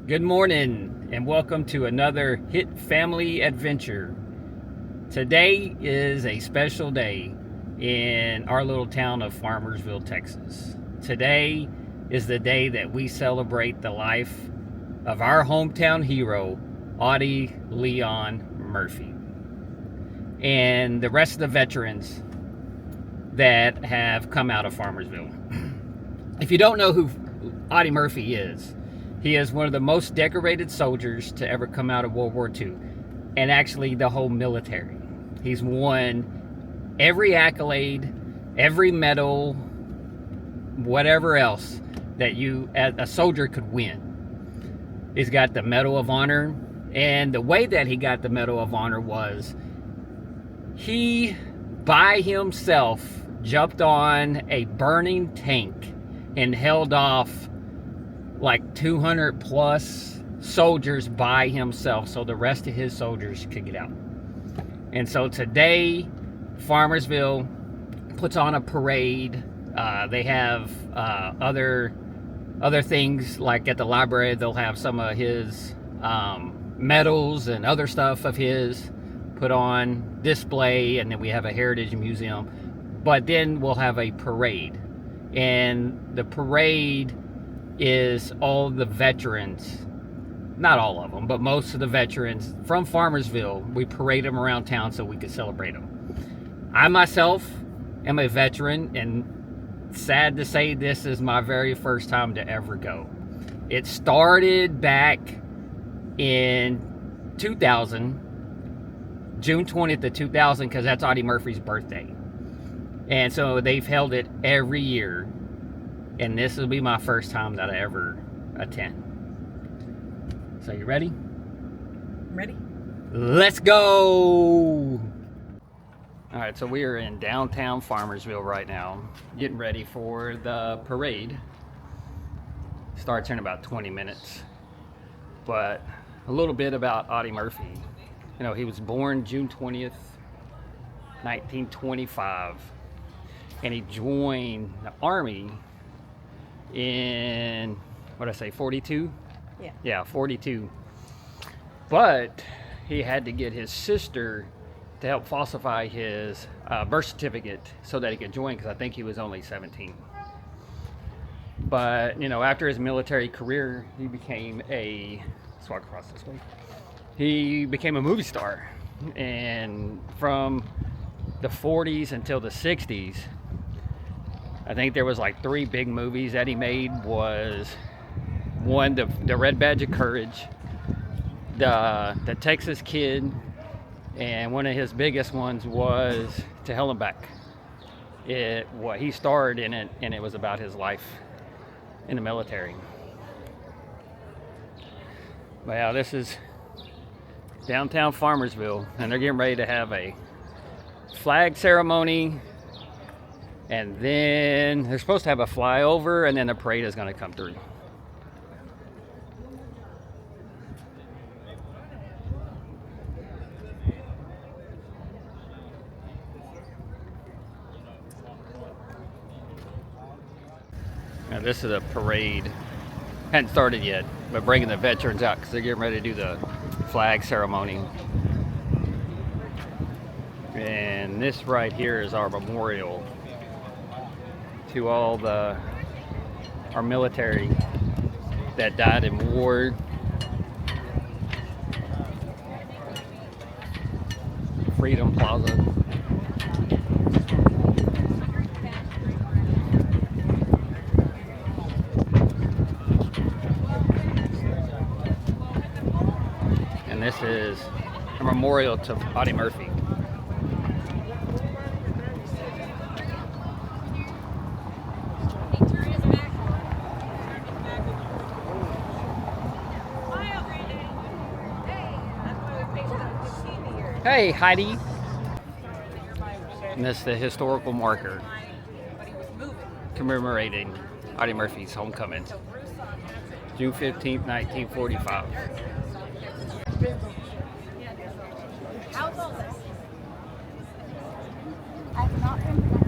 Good morning and welcome to another Hit Family Adventure. Today is a special day in our little town of Farmersville, Texas. Today is the day that we celebrate the life of our hometown hero, Audie Leon Murphy, and the rest of the veterans that have come out of Farmersville. If you don't know who Audie Murphy is, he is one of the most decorated soldiers to ever come out of World War II, and actually the whole military. He's won every accolade, every medal, whatever else that a soldier could win. He's got the Medal of Honor, and the way that he got the Medal of Honor was he, by himself, jumped on a burning tank and held off like 200 plus soldiers by himself so the rest of his soldiers could get out. And so today, Farmersville puts on a parade. They have other things, like at the library, they'll have some of his medals and other stuff of his put on display, and then we have a heritage museum. But then we'll have a parade, and the parade is all the veterans, not all of them, but most of the veterans from Farmersville. We parade them around town so we could celebrate them. I myself am a veteran, and sad to say, this is my very first time to ever go. It started back in 2000, June 20th of 2000, because that's Audie Murphy's birthday. And so they've held it every year. And this will be my first time that I ever attend. So you ready? Ready? Let's go! Alright, so we are in downtown Farmersville right now, getting ready for the parade. Starts in about 20 minutes. But a little bit about Audie Murphy. You know, he was born June 20th, 1925. And he joined the Army in, what'd I say, 42? Yeah, 42. But he had to get his sister to help falsify his birth certificate so that he could join, because I think he was only 17. But, you know, after his military career, he became let's walk across this way. He became a movie star. And from the 40s until the 60s, I think there was like 3 big movies that he made. Was one, the Red Badge of Courage, the Texas Kid, and one of his biggest ones was To Hell and Back. He starred in it, and it was about his life in the military. But yeah, this is downtown Farmersville, and they're getting ready to have a flag ceremony. And then they're supposed to have a flyover, and then the parade is going to come through. Now this is a parade. Hadn't started yet, but bringing the veterans out because they're getting ready to do the flag ceremony. And this right here is our memorial to all our military that died in war. Freedom Plaza. And this is a memorial to Audie Murphy. Hey, Heidi. And that's the historical marker commemorating Audie Murphy's homecoming, June 15th, 1945. I've not been.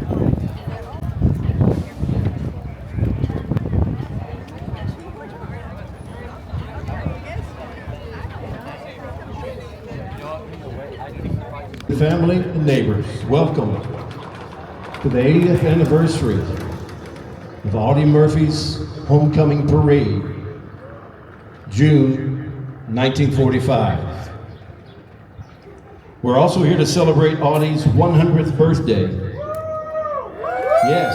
family and neighbors, welcome to the 80th anniversary of Audie Murphy's Homecoming Parade, June 1945. We're also here to celebrate Audie's 100th birthday. Yes,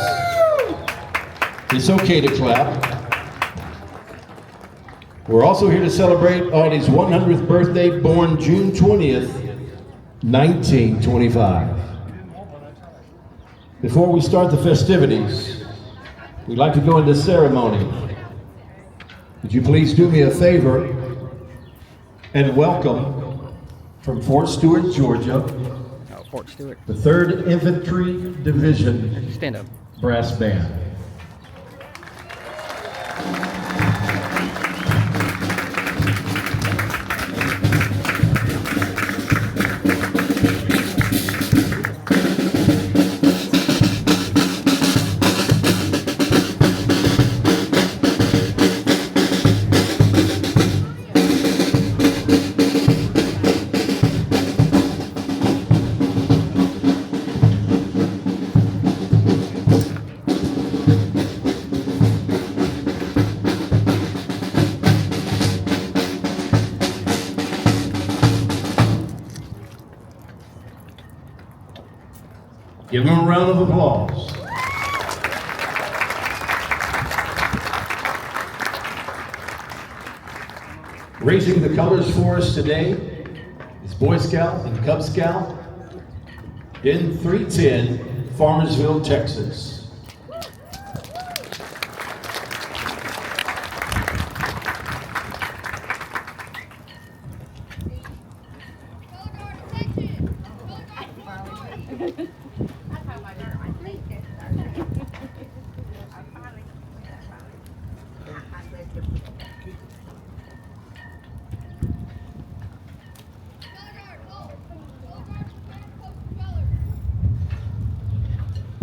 it's okay to clap. We're also here to celebrate Audie's 100th birthday, born June 20th, 1925. Before we start the festivities, we'd like to go into ceremony. Would you please do me a favor and welcome from Fort Stewart, Georgia, Fort Stewart, the 3rd Infantry Division stand up Brass Band. Give them a round of applause. Raising the colors for us today is Boy Scout and Cub Scout in 310, Farmersville, Texas.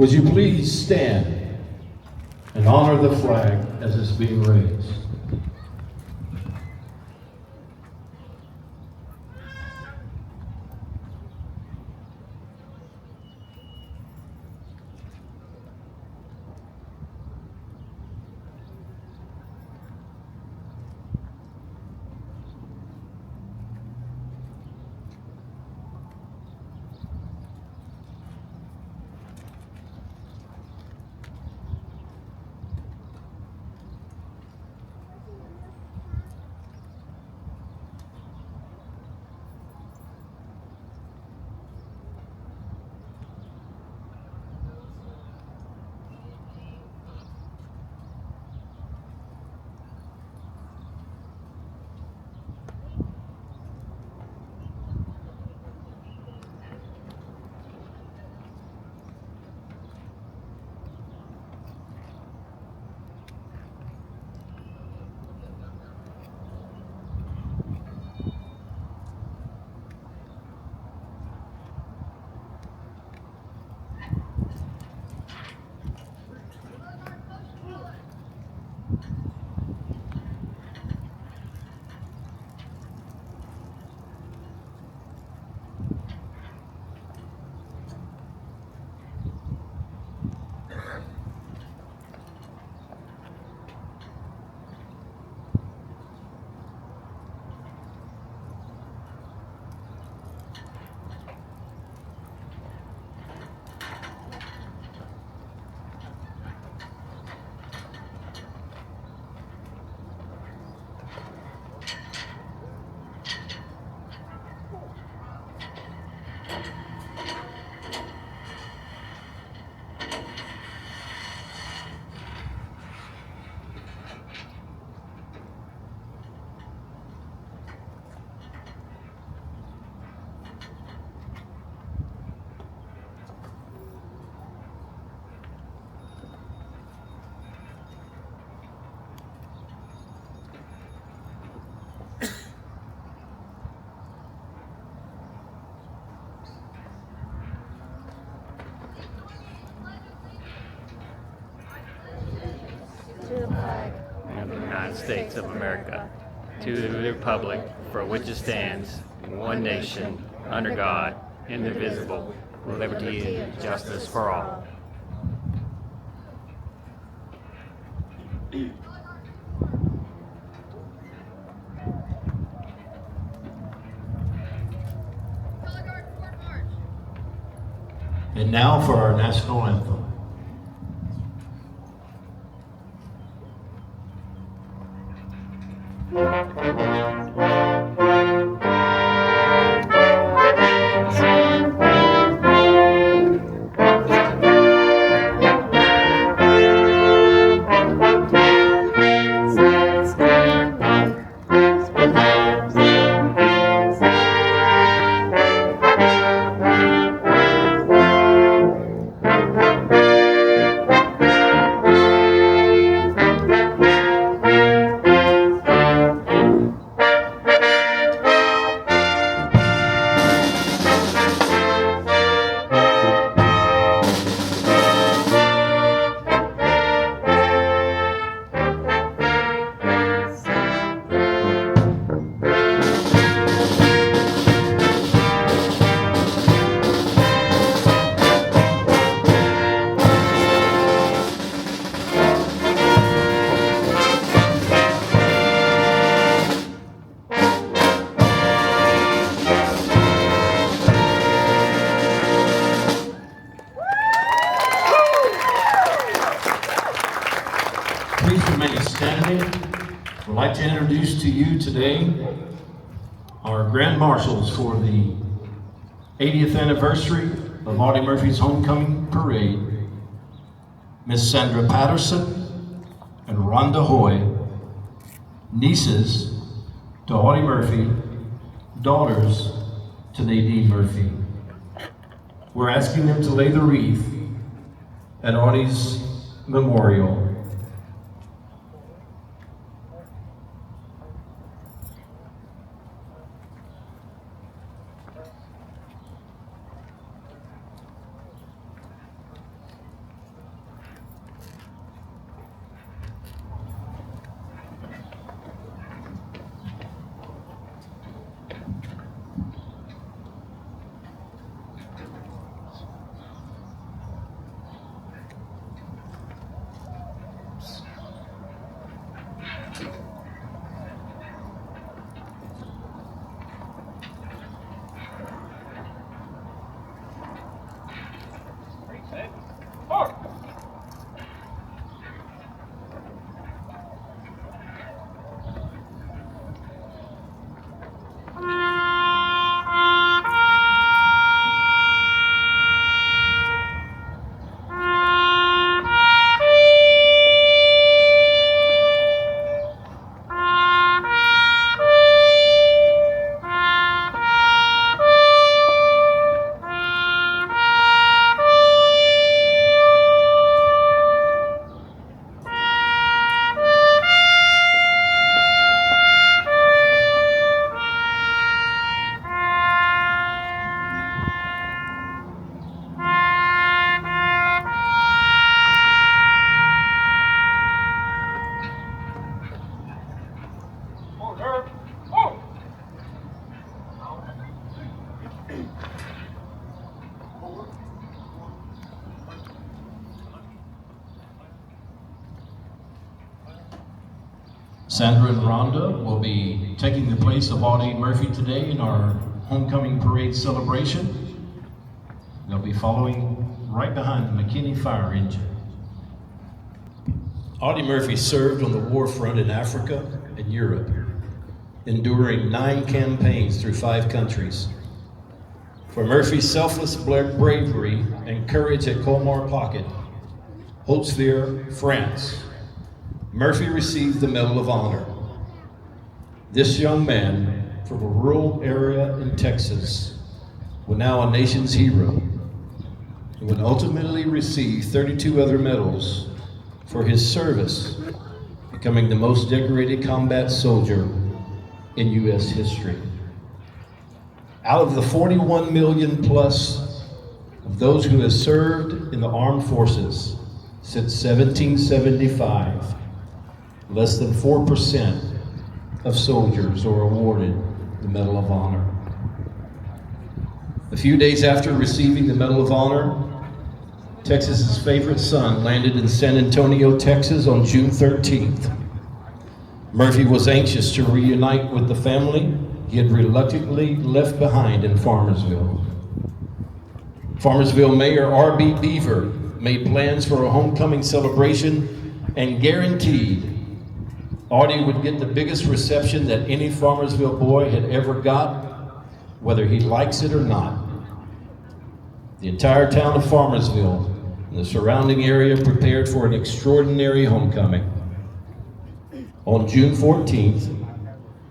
Would you please stand and honor the flag as it's being raised? of the United States of America, to the republic for which it stands, one nation, under God, indivisible, with liberty and justice for all. And now for our national anthem. Please remain standing. I'd like to introduce to you today our Grand Marshals for the 80th anniversary of Audie Murphy's Homecoming Parade, Miss Sandra Patterson and Rhonda Hoy, nieces to Audie Murphy, daughters to Nadine Murphy. We're asking them to lay the wreath at Audie's memorial. Sandra and Rhonda will be taking the place of Audie Murphy today in our homecoming parade celebration. They'll be following right behind the McKinney fire engine. Audie Murphy served on the war front in Africa and Europe, enduring 9 campaigns through 5 countries. For Murphy's selfless bravery and courage at Colmar Pocket, Hauteville, France, Murphy received the Medal of Honor. This young man from a rural area in Texas was now a nation's hero and would ultimately receive 32 other medals for his service, becoming the most decorated combat soldier in U.S. history. Out of the 41 million plus of those who have served in the armed forces since 1775, less than 4% of soldiers are awarded the Medal of Honor. A few days after receiving the Medal of Honor, Texas's favorite son landed in San Antonio, Texas on June 13th. Murphy was anxious to reunite with the family he had reluctantly left behind in Farmersville. Farmersville Mayor R.B. Beaver made plans for a homecoming celebration and guaranteed Audie would get the biggest reception that any Farmersville boy had ever got, whether he likes it or not. The entire town of Farmersville and the surrounding area prepared for an extraordinary homecoming. On June 14th,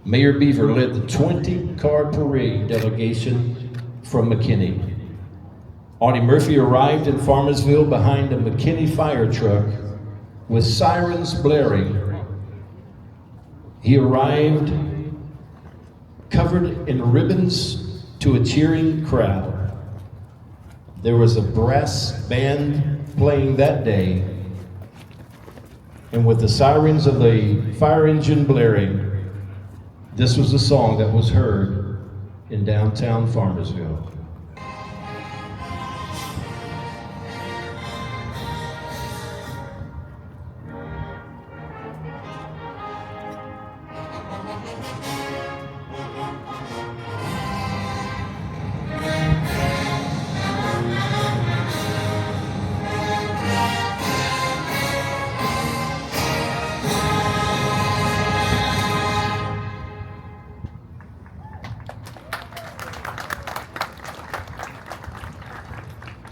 Mayor Beaver led the 20-car parade delegation from McKinney. Audie Murphy arrived in Farmersville behind a McKinney fire truck with sirens blaring. He arrived covered in ribbons to a cheering crowd. There was a brass band playing that day, and with the sirens of the fire engine blaring, this was the song that was heard in downtown Farmersville.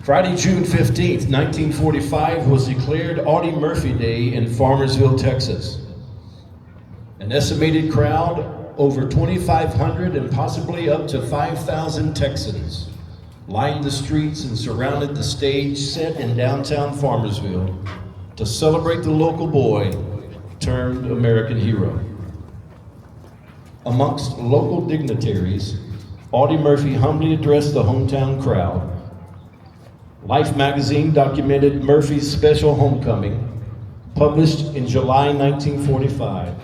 Friday, June 15th, 1945 was declared Audie Murphy Day in Farmersville, Texas. An estimated crowd, over 2,500 and possibly up to 5,000 Texans, lined the streets and surrounded the stage set in downtown Farmersville to celebrate the local boy turned American hero. Amongst local dignitaries, Audie Murphy humbly addressed the hometown crowd. Life magazine documented Murphy's special homecoming, published in July 1945.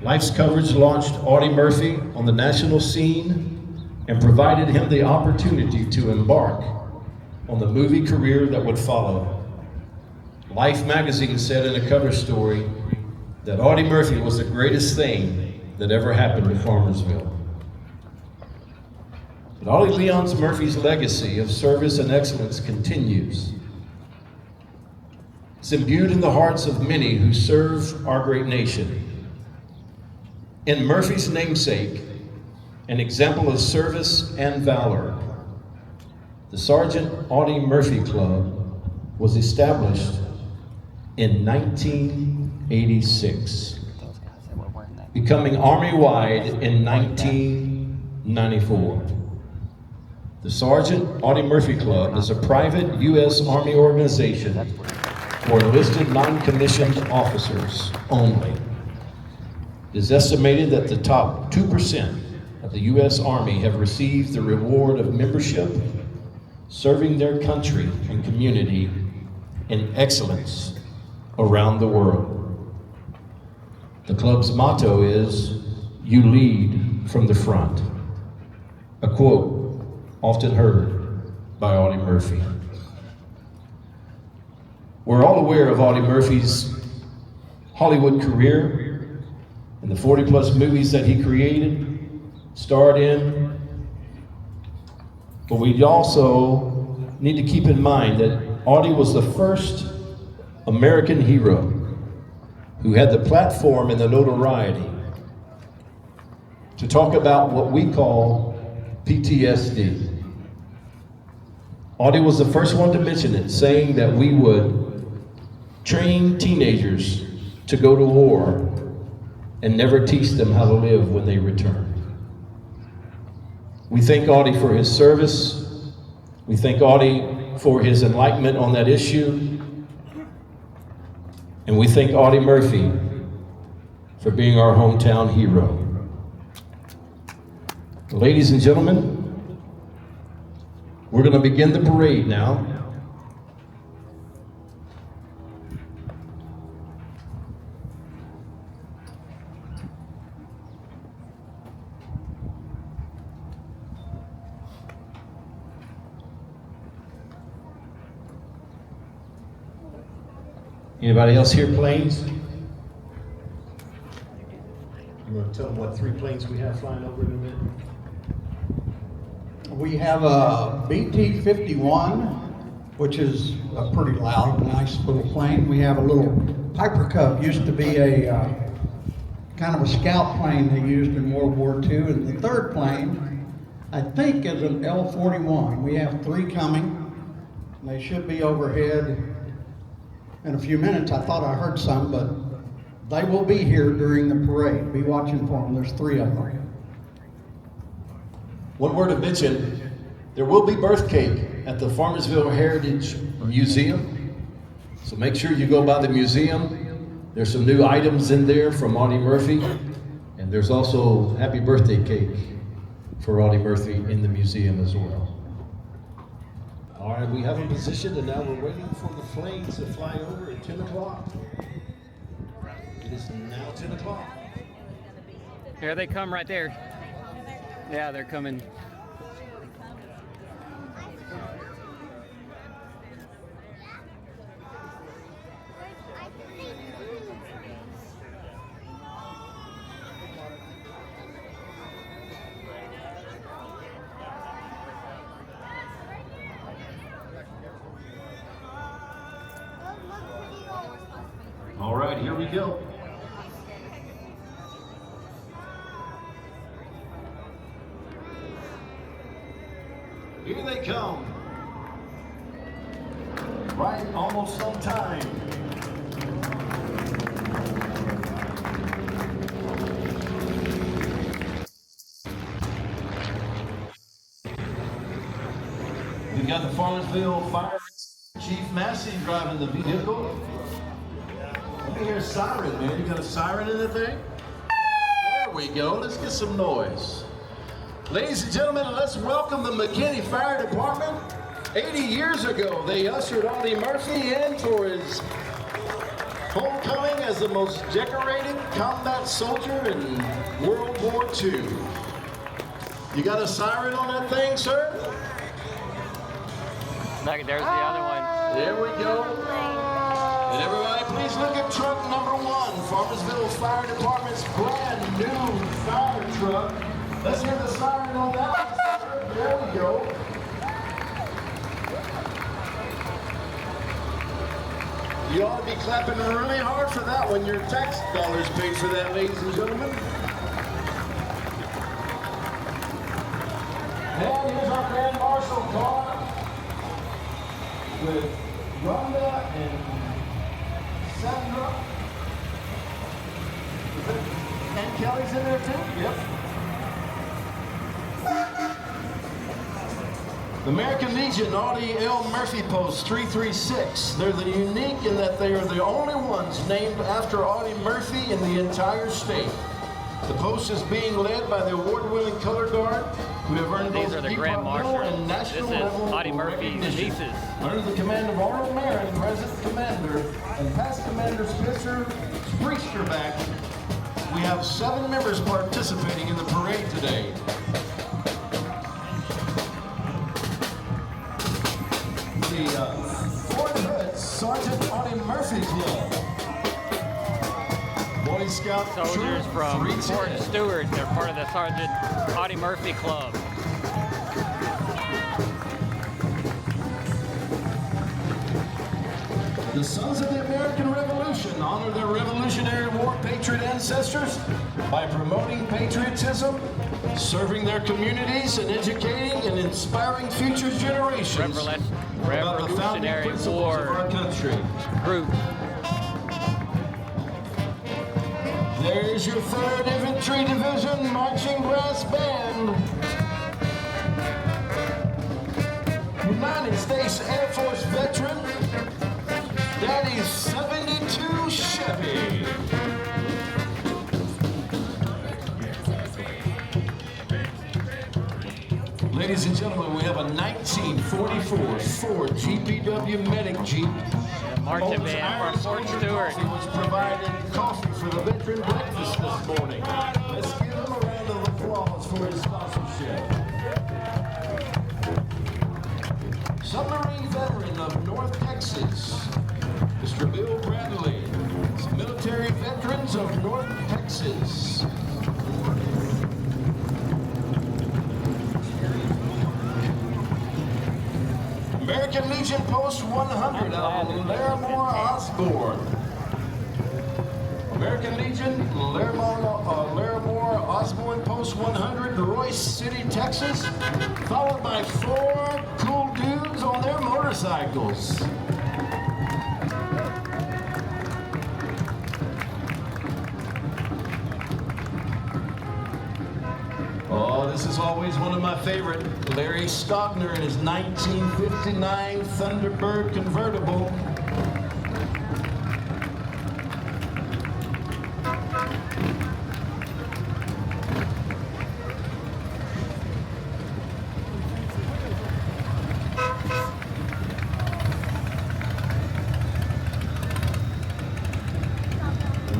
Life's coverage launched Audie Murphy on the national scene and provided him the opportunity to embark on the movie career that would follow. Life magazine said in a cover story that Audie Murphy was the greatest thing that ever happened to Farmersville. But Audie Leon Murphy's legacy of service and excellence continues. It's imbued in the hearts of many who serve our great nation. In Murphy's namesake, an example of service and valor, the Sergeant Audie Murphy Club was established in 1986, becoming Army-wide in 1994. The Sergeant Audie Murphy Club is a private U.S. Army organization for enlisted non-commissioned officers only. It is estimated that the top 2% of the U.S. Army have received the reward of membership, serving their country and community in excellence around the world. The club's motto is, "You lead from the front," a quote often heard by Audie Murphy. We're all aware of Audie Murphy's Hollywood career and the 40-plus movies that he created, starred in, but we also need to keep in mind that Audie was the first American hero who had the platform and the notoriety to talk about what we call PTSD. Audie was the first one to mention it, saying that we would train teenagers to go to war and never teach them how to live when they return. We thank Audie for his service. We thank Audie for his enlightenment on that issue. And we thank Audie Murphy for being our hometown hero. Ladies and gentlemen, we're going to begin the parade now. Anybody else hear planes? You want to tell them what 3 planes we have flying over in a minute? We have a BT-51, which is a pretty loud, nice little plane. We have a little Piper Cub, used to be a kind of a scout plane they used in World War II. And the third plane, I think, is an L-41. We have 3 coming. And they should be overhead in a few minutes. I thought I heard some, but they will be here during the parade. Be watching for them. There's 3 of them. One word of mention, there will be birth cake at the Farmersville Heritage Museum. So make sure you go by the museum. There's some new items in there from Audie Murphy. And there's also happy birthday cake for Audie Murphy in the museum as well. All right, we have them positioned and now we're waiting for the planes to fly over at 10 o'clock. It is now 10 o'clock. Here they come right there. Yeah, they're coming. All right, here we go. Here they come. Right, almost on time. We got the Farmersville Fire Chief Massey driving the vehicle. Let me hear a siren, man. You got a siren in the thing? There we go. Let's get some noise. Ladies and gentlemen, let's welcome the McKinney Fire Department. 80 years ago, they ushered Audie Murphy in for his homecoming as the most decorated combat soldier in World War II. You got a siren on that thing, sir? There's the other one. There we go. And everybody, please look at truck number 1, Farmersville Fire Department's brand new fire truck. Let's hear the siren on that. There we go. You ought to be clapping really hard for that one. Your tax dollars paid for that, ladies and gentlemen. And here's our Grand Marshal car with Rhonda and Sandra. And Kelly's in there too? Yep. The American Legion Audie L. Murphy Post 336. They're the unique in that they are the only ones named after Audie Murphy in the entire state. The post is being led by the award-winning color guard who have earned These both are the deep Grand national Marshals. and national This is level Audie Murphy's recognition. nieces. Under the command of Arnold Marin, present commander, and past commander Spencer Spreesterback, we have 7 members participating in the parade today. The Fort Hood Sergeant Audie Murphy Club. Boy Scout Soldiers Troop from 310. Fort Stewart. They're part of the Sergeant Audie Murphy Club. The Sons of the American Revolution honor their Revolutionary War patriot ancestors by promoting patriotism, serving their communities, and educating and inspiring future generations about the founding Revolutionary principles War of our country. group. There's your 3rd Infantry Division Marching Brass Band. United States Air Force veteran, Daddy's 72 Chevy. Ladies and gentlemen, we have a 1944 Ford GPW Medic Jeep. Marching band from Fort Stewart. Which provided coffee for the veteran breakfast this morning. Let's give him a round of applause for his sponsorship. Submarine veteran of North Texas, Mr. Bill Bradley. Legends of North Texas. American Legion Post 100 out of Larimore Osborne. American Legion, Larimore Osborne Post 100, Royce City, Texas, followed by 4 cool dudes on their motorcycles. Oh, this is always one of my favorite. Larry Stockner in his 1959 Thunderbird convertible.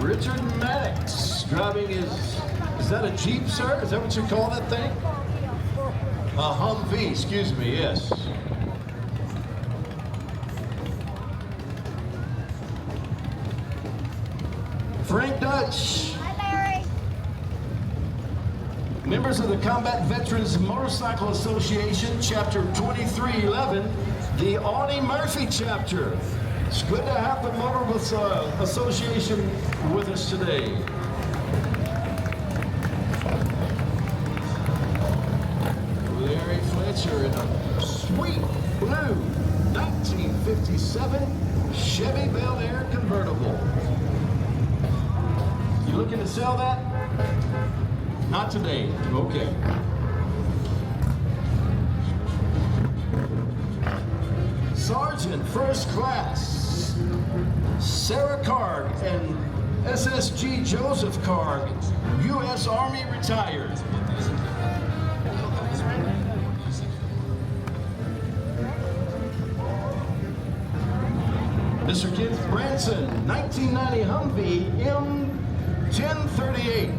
Richard Maddox driving his, is that a Jeep, sir? Is that what you call that thing? A Humvee, excuse me, yes. Frank Dutch. Hi, Larry. Members of the Combat Veterans Motorcycle Association, Chapter 2311, the Audie Murphy Chapter. It's good to have the Motor Association with us today. Larry Fletcher in a sweet blue 1957 Chevy Bel Air convertible. You looking to sell that? Not today. Okay. Sergeant First Class Sarah Carg and SSG Joseph Carg, U.S. Army retired. Mr. Kenneth Branson, 1990 Humvee M1038.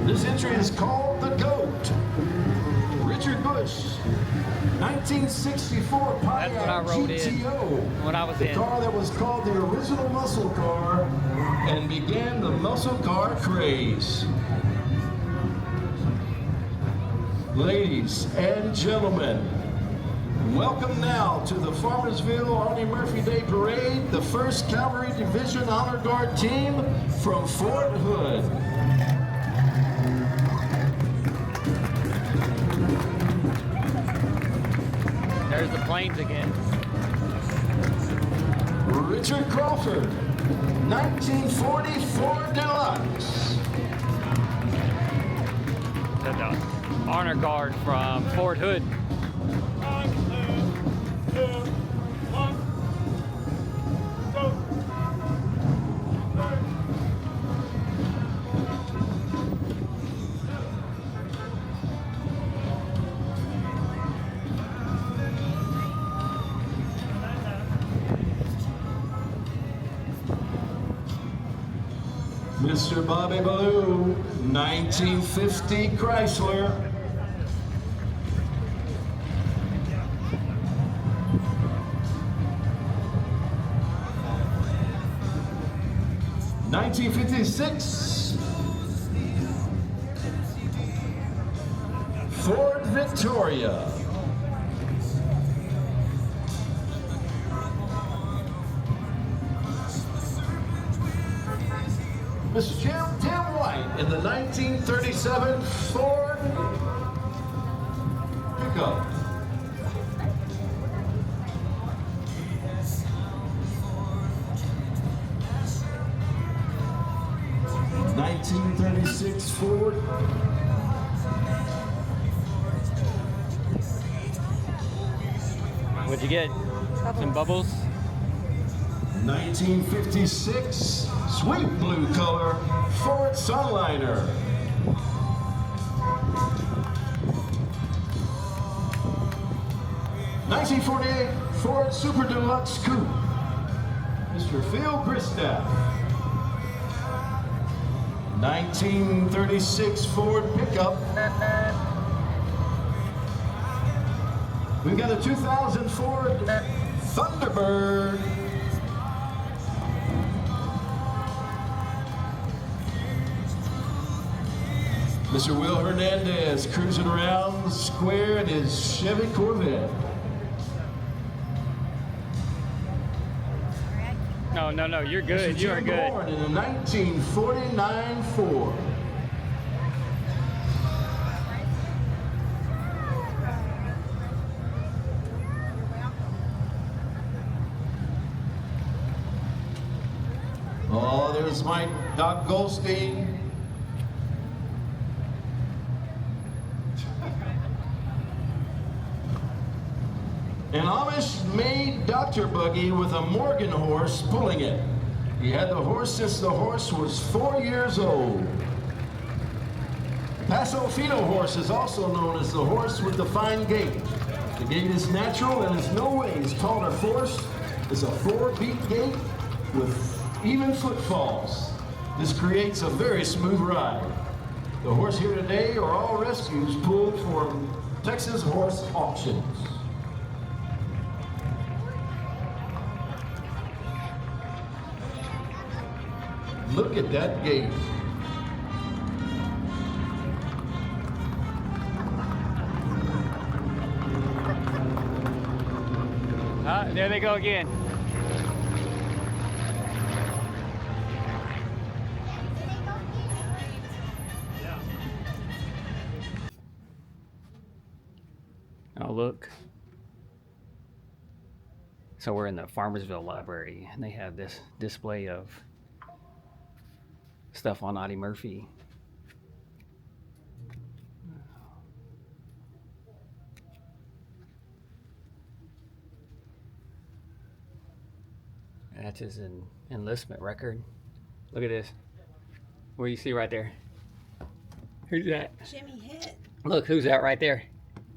This entry is called the GOAT. Richard Bush, 1964 Pontiac That's what I rode GTO. in when I was the in. car that was called the original muscle car and began the muscle car craze. Ladies and gentlemen, welcome now to the Farmersville Audie Murphy Day Parade, the 1st Cavalry Division Honor Guard team from Fort Hood. There's the planes again. Richard Crawford, 1944 Deluxe. The honor guard from Fort Hood. 5, 2, 1, go. Mr. Bobby Ballou, 1950 Chrysler. (1956) Ford Victoria. Mr. Tim White in the 1937 Ford pickup. (1936 Ford). What'd you get? Some bubbles? 1956 sweet blue color Ford Sunliner. (1948 Ford Super Deluxe Coupe. Mr. Phil Christaff. 1936 Ford pickup. We've got a 2000 Ford Thunderbird. Mr. Will Hernandez cruising around the square in his Chevy Corvette. No, you're good. Mr. You are Jim good. Born in a 1949 Ford. Oh, there's Mike Doc Goldstein. An Amish-made doctor buggy with a Morgan horse pulling it. He had the horse since the horse was 4 years old. Paso Fino horse is also known as the horse with the fine gait. The gait is natural and is no ways called or forced. It's a 4-beat gait with even footfalls. This creates a very smooth ride. The horse here today are all rescues pulled from Texas Horse Auctions. Look at that gate. There they go again. Oh, look. So we're in the Farmersville library, and they have this display of stuff on Audie Murphy. That's his enlistment record. Look at this. What do you see right there? Who's that? Jimmy Hit. Look, who's that right there?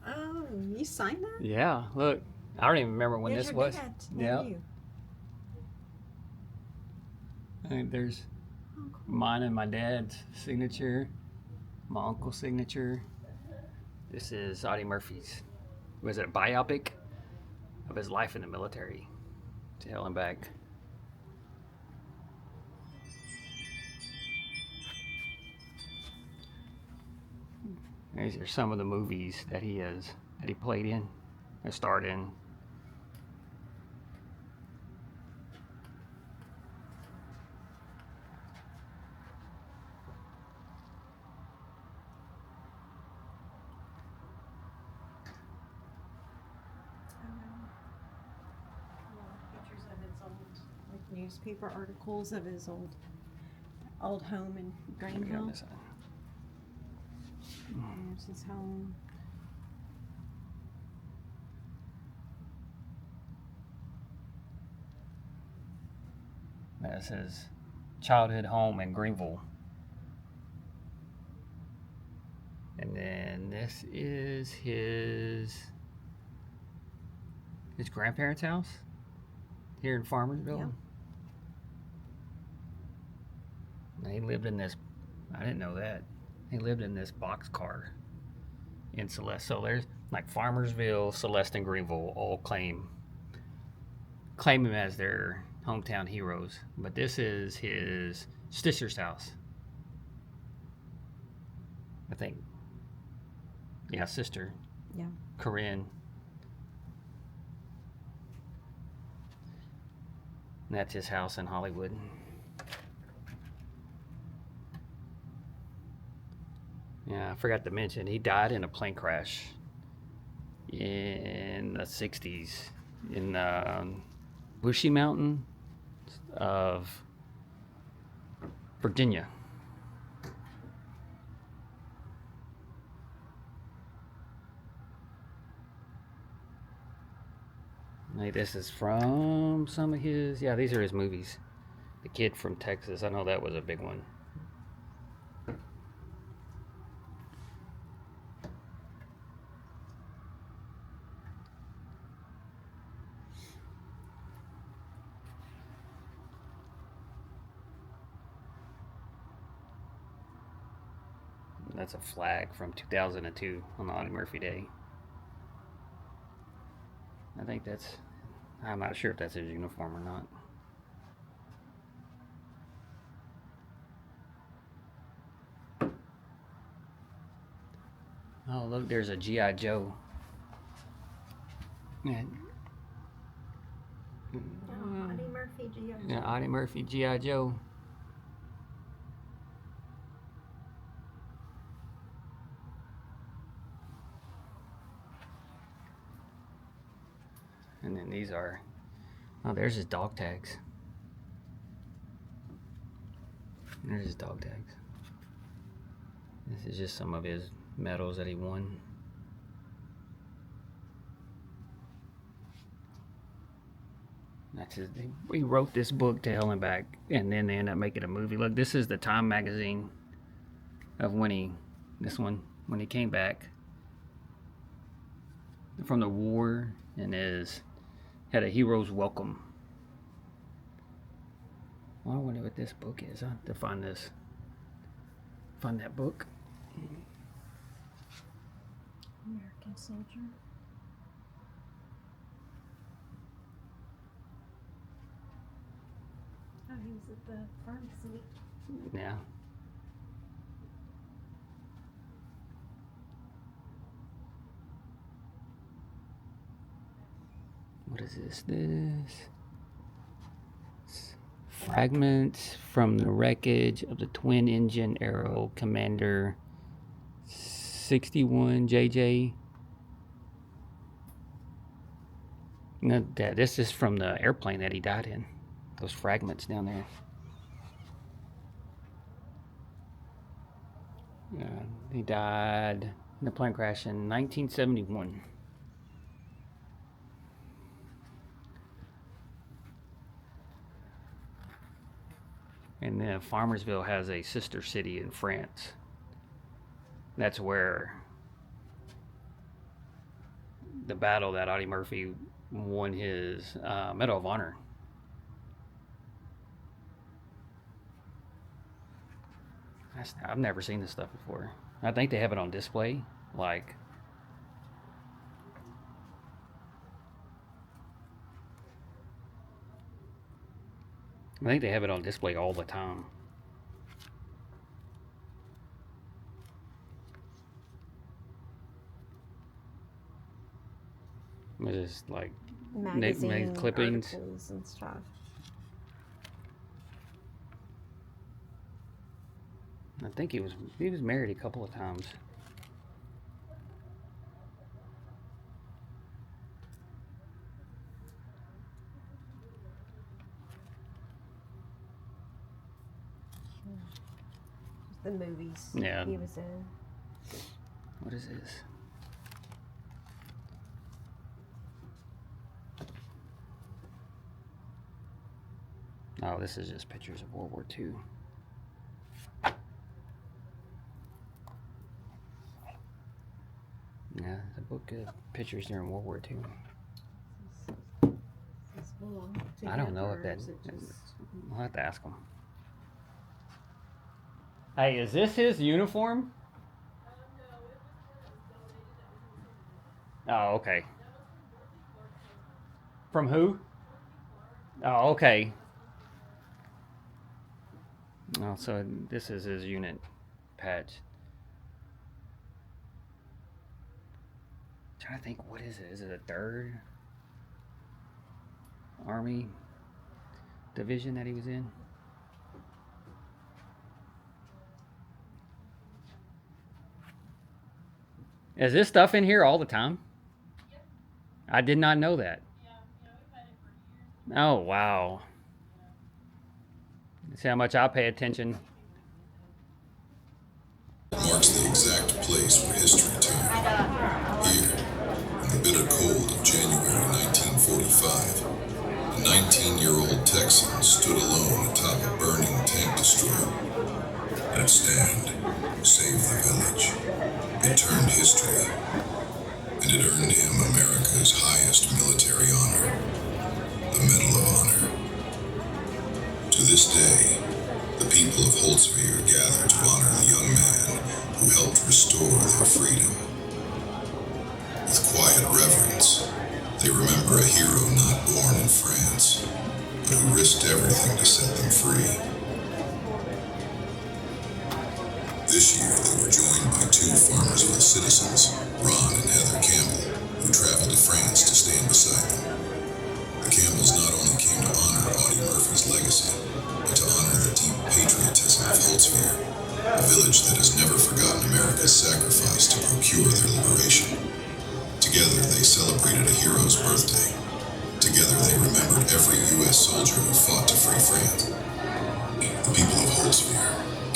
Oh, you signed that? Yeah, look. I don't even remember when There's this your was. dad, Yeah. not you. I think there's Oh, cool. mine and my dad's signature, my uncle's signature. This is Audie Murphy's. Was it a biopic of his life in the military? To hell and back. These are some of the movies that he played in, or starred in. Pictures of his old, like newspaper articles of his old home in Greenville. There's his home. That's his childhood home in Greenville. And then this is his grandparents' house here in Farmersville. Yeah. He lived in this, I didn't know that. He lived in this box car in Celeste. So there's like Farmersville, Celeste, and Greenville all claim him as their hometown heroes. But this is his sister's house, I think. Yeah, sister. Yeah. Corinne. And that's his house in Hollywood. Yeah, I forgot to mention, he died in a plane crash in the 60s in Bushy Mountain of Virginia. Hey, this is from some of his, yeah, these are his movies. The Kid from Texas, I know that was a big one. That's a flag from 2002 on the Audie Murphy Day. I think that's, I'm not sure if that's his uniform or not. Oh, look, there's a G.I. Joe. Yeah. Audie Murphy, G.I. Joe. Yeah, Audie Murphy, G.I. Joe. And then these are, oh, there's his dog tags. There's his dog tags. This is just some of his medals that he won. That's his, he wrote this book to hell and back, and then they end up making a movie. Look, this is the Time magazine of when he, this one, when he came back from the war, and had a hero's welcome. Well, I wonder what this book is. I have to find this. Find that book. American Soldier. Oh, he was at the pharmacy. Yeah. What is this? Fragments from the wreckage of the twin-engine Aero Commander 61 JJ. No, this is from the airplane that he died in. Those fragments down there. He died in a plane crash in 1971. And then Farmersville has a sister city in France. That's where the battle that Audie Murphy won his Medal of Honor. I've never seen this stuff before. I think they have it on display, like, I think they have it on display all the time. It is like Magazine clippings articles and stuff. I think he was married a couple of times. The movies Yeah. he was in. What is this? Oh, this is just pictures of World War II. Yeah, the book of pictures during World War II. I don't know if that. I'll have to ask him. Hey, is this his uniform? Oh, okay. From who? Oh, okay. Oh, so this is his unit patch. I'm trying to think, what is it? Is it a 3rd Army division that he was in? Is this stuff in here all the time? Yep. I did not know that. Yeah, we've had it for years. Oh, wow. See how much I pay attention. Marks the exact place where history turned. Here, in the bitter cold of January 1945, a 19-year-old Texan stood alone atop a burning tank destroyer. That stand saved the village. It turned history, and it earned him America's highest military honor, the Medal of Honor. To this day, the people of Holtzville gather to honor the young man who helped restore their freedom. With quiet reverence, they remember a hero not born in France, but who risked everything to set them free. This year, they were joined by two Farmersville citizens, Ron and Heather Campbell, who traveled to France to stand beside them. The Campbells not only came to honor Audie Murphy's legacy, but to honor the deep patriotism of Holtzville, a village that has never forgotten America's sacrifice to procure their liberation. Together, they celebrated a hero's birthday. Together, they remembered every U.S. soldier who fought to free France. The people of Holtzville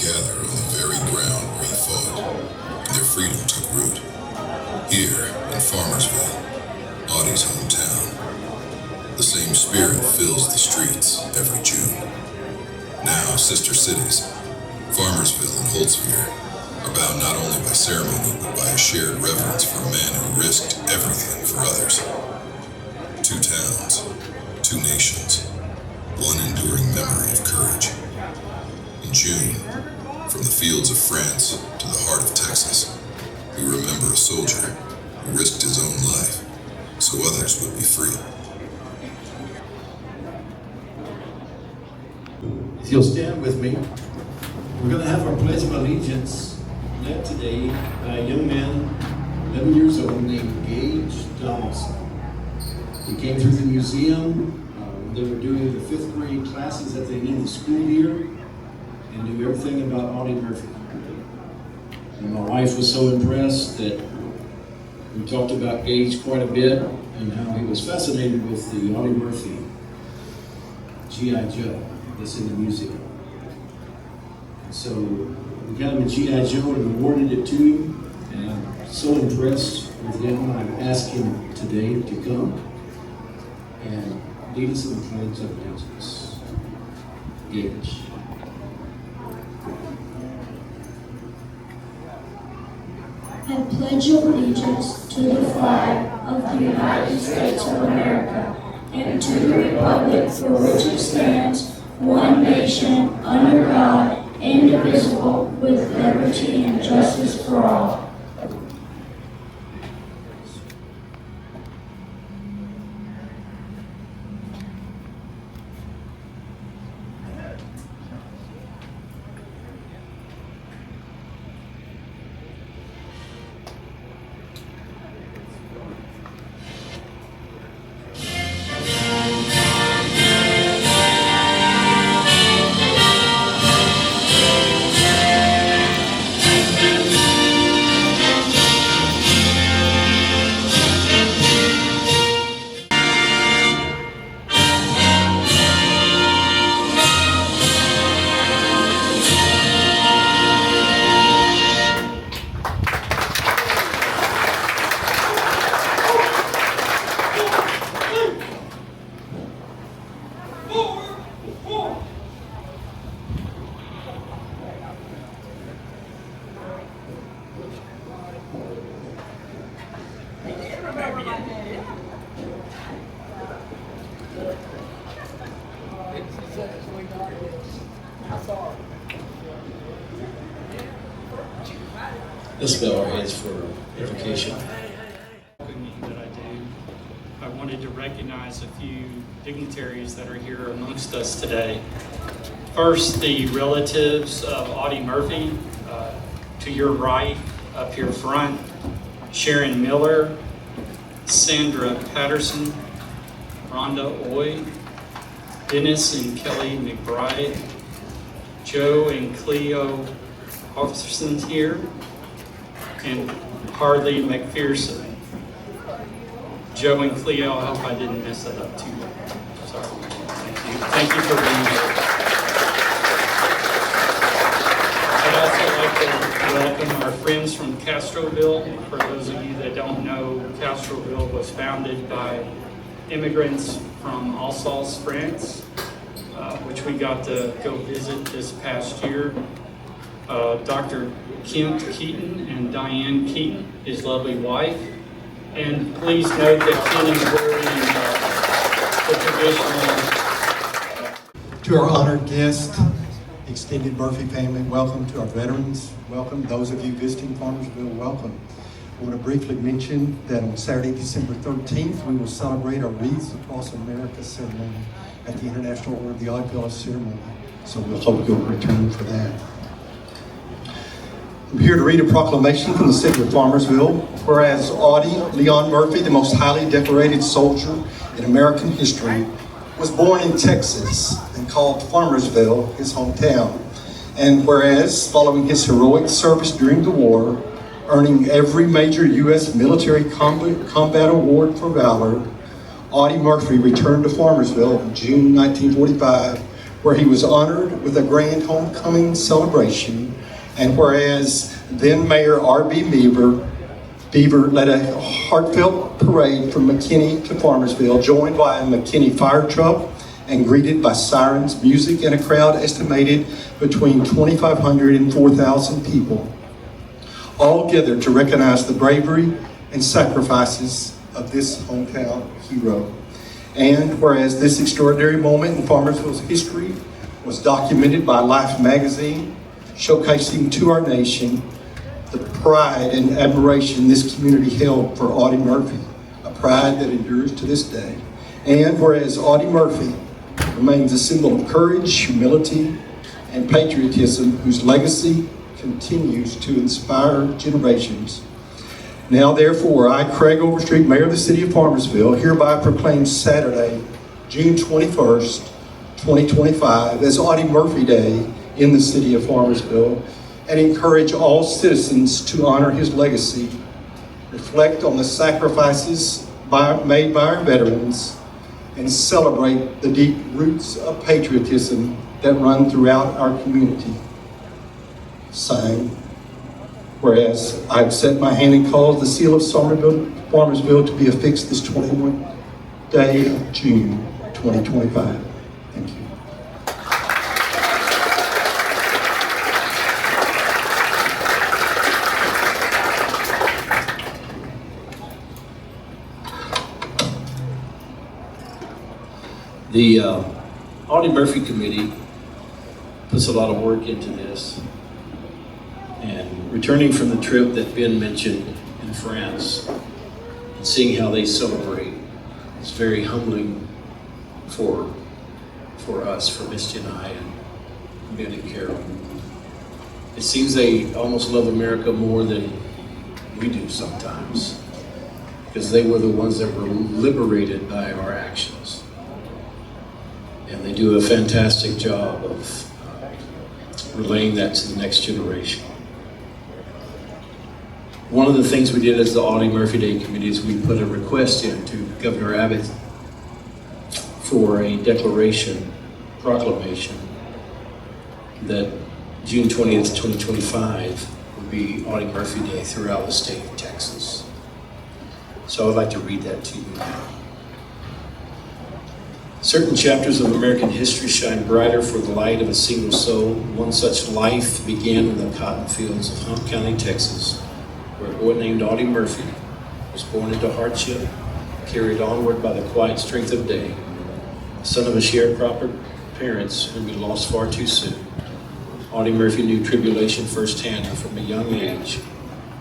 gathered on the very ground where he fought, and their freedom took root. Here, in Farmersville, Audie's hometown, the same spirit fills the streets every June. Now, sister cities, Farmersville and Holtzville, are bound not only by ceremony, but by a shared reverence for a man who risked everything for others. Two towns, two nations, one enduring memory of courage. In June, from the fields of France to the heart of Texas, we remember a soldier who risked his own life so others would be free. If you'll stand with me, we're going to have our Pledge of Allegiance led today by a young man, 11 years old, named Gage Donaldson. He came through the museum. They were doing the 5th grade classes at the end of the school year and knew everything about Audie Murphy. And my wife was so impressed that we talked about Gage quite a bit and how he was fascinated with the Audie Murphy G.I. Joe that's in the museum. And so we got him a G.I. Joe and awarded it to him, and I'm so impressed with him. I've asked him today to come and lead us in the Pledge of Allegiance. Gage. I pledge allegiance to the flag of the United States of America and to the republic for which it stands, one nation, under God, indivisible, with liberty and justice for all. Let's bow our heads for invocation. That I do. I wanted to recognize a few dignitaries that are here amongst us today. First, the relatives of Audie Murphy, to your right, up here front, Sharon Miller, Sandra Patterson, Rhonda Oy, Dennis and Kelly McBride, Joe and Cleo Offerson's here, and Harley McPherson. Joe and Cleo, I hope I didn't mess that up too much. Sorry. Thank you. Thank you for being here. I'd also like to welcome our friends from Castroville. For those of you that don't know, Castroville was founded by immigrants from Alsace, France, which we got to go visit this past year. Dr. Kent Keaton and Diane Keaton, his lovely wife. And please note that Ken is wearing the traditional. To our honored guests extended Murphy family, welcome. To our veterans, welcome. Those of you visiting Farmersville, welcome. I want to briefly mention that on Saturday, December 13th, we will celebrate our Wreaths Across America ceremony at the International Order of the Odd ceremony. So we'll hope you'll return for that. I'm here to read a proclamation from the city of Farmersville. Whereas Audie Leon Murphy, the most highly decorated soldier in American history, was born in Texas and called Farmersville his hometown. And whereas, following his heroic service during the war, earning every major U.S. military combat award for valor, Audie Murphy returned to Farmersville in June 1945, where he was honored with a grand homecoming celebration. And whereas then Mayor R.B. Beaver led a heartfelt parade from McKinney to Farmersville, joined by a McKinney fire truck and greeted by sirens, music, and a crowd estimated between 2,500 and 4,000 people, all gathered to recognize the bravery and sacrifices of this hometown hero. And whereas this extraordinary moment in Farmersville's history was documented by Life magazine, showcasing to our nation the pride and admiration this community held for Audie Murphy, a pride that endures to this day. And whereas Audie Murphy remains a symbol of courage, humility, and patriotism, whose legacy continues to inspire generations. Now therefore, I, Craig Overstreet, Mayor of the City of Farmersville, hereby proclaim Saturday, June 21st, 2025, as Audie Murphy Day in the City of Farmersville, and encourage all citizens to honor his legacy, reflect on the sacrifices made by our veterans, and celebrate the deep roots of patriotism that run throughout our community. Signed, whereas I've set my hand and caused the seal of Farmersville to be affixed this 21st day of June 2025. Thank you. The Audie Murphy Committee puts a lot of work into this. And returning from the trip that Ben mentioned in France and seeing how they celebrate, it's very humbling for us, for Misty and I, and Ben and Carol. It seems they almost love America more than we do sometimes, because they were the ones that were liberated by our actions. And they do a fantastic job of relaying that to the next generation. One of the things we did as the Audie Murphy Day Committee is we put a request in to Governor Abbott for a proclamation, that June 20th, 2025 would be Audie Murphy Day throughout the state of Texas. So I'd like to read that to you now. Certain chapters of American history shine brighter for the light of a single soul. One such life began in the cotton fields of Hunt County, Texas, where a boy named Audie Murphy was born into hardship, carried onward by the quiet strength of day, son of a sharecropper parents whom he lost far too soon. Audie Murphy knew tribulation firsthand, and from a young age,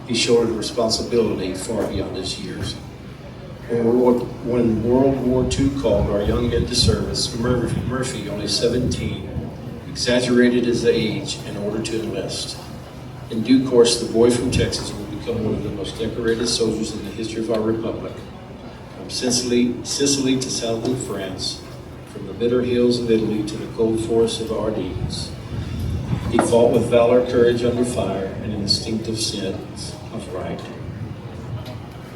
he shouldered responsibility far beyond his years. When World War II called our young men to service, Murphy, only 17, exaggerated his age in order to enlist. In due course, the boy from Texas would become one of the most decorated soldiers in the history of our republic. From Sicily to southern France, from the bitter hills of Italy to the cold forests of Ardennes, he fought with valor, courage under fire, and an instinctive sense of right.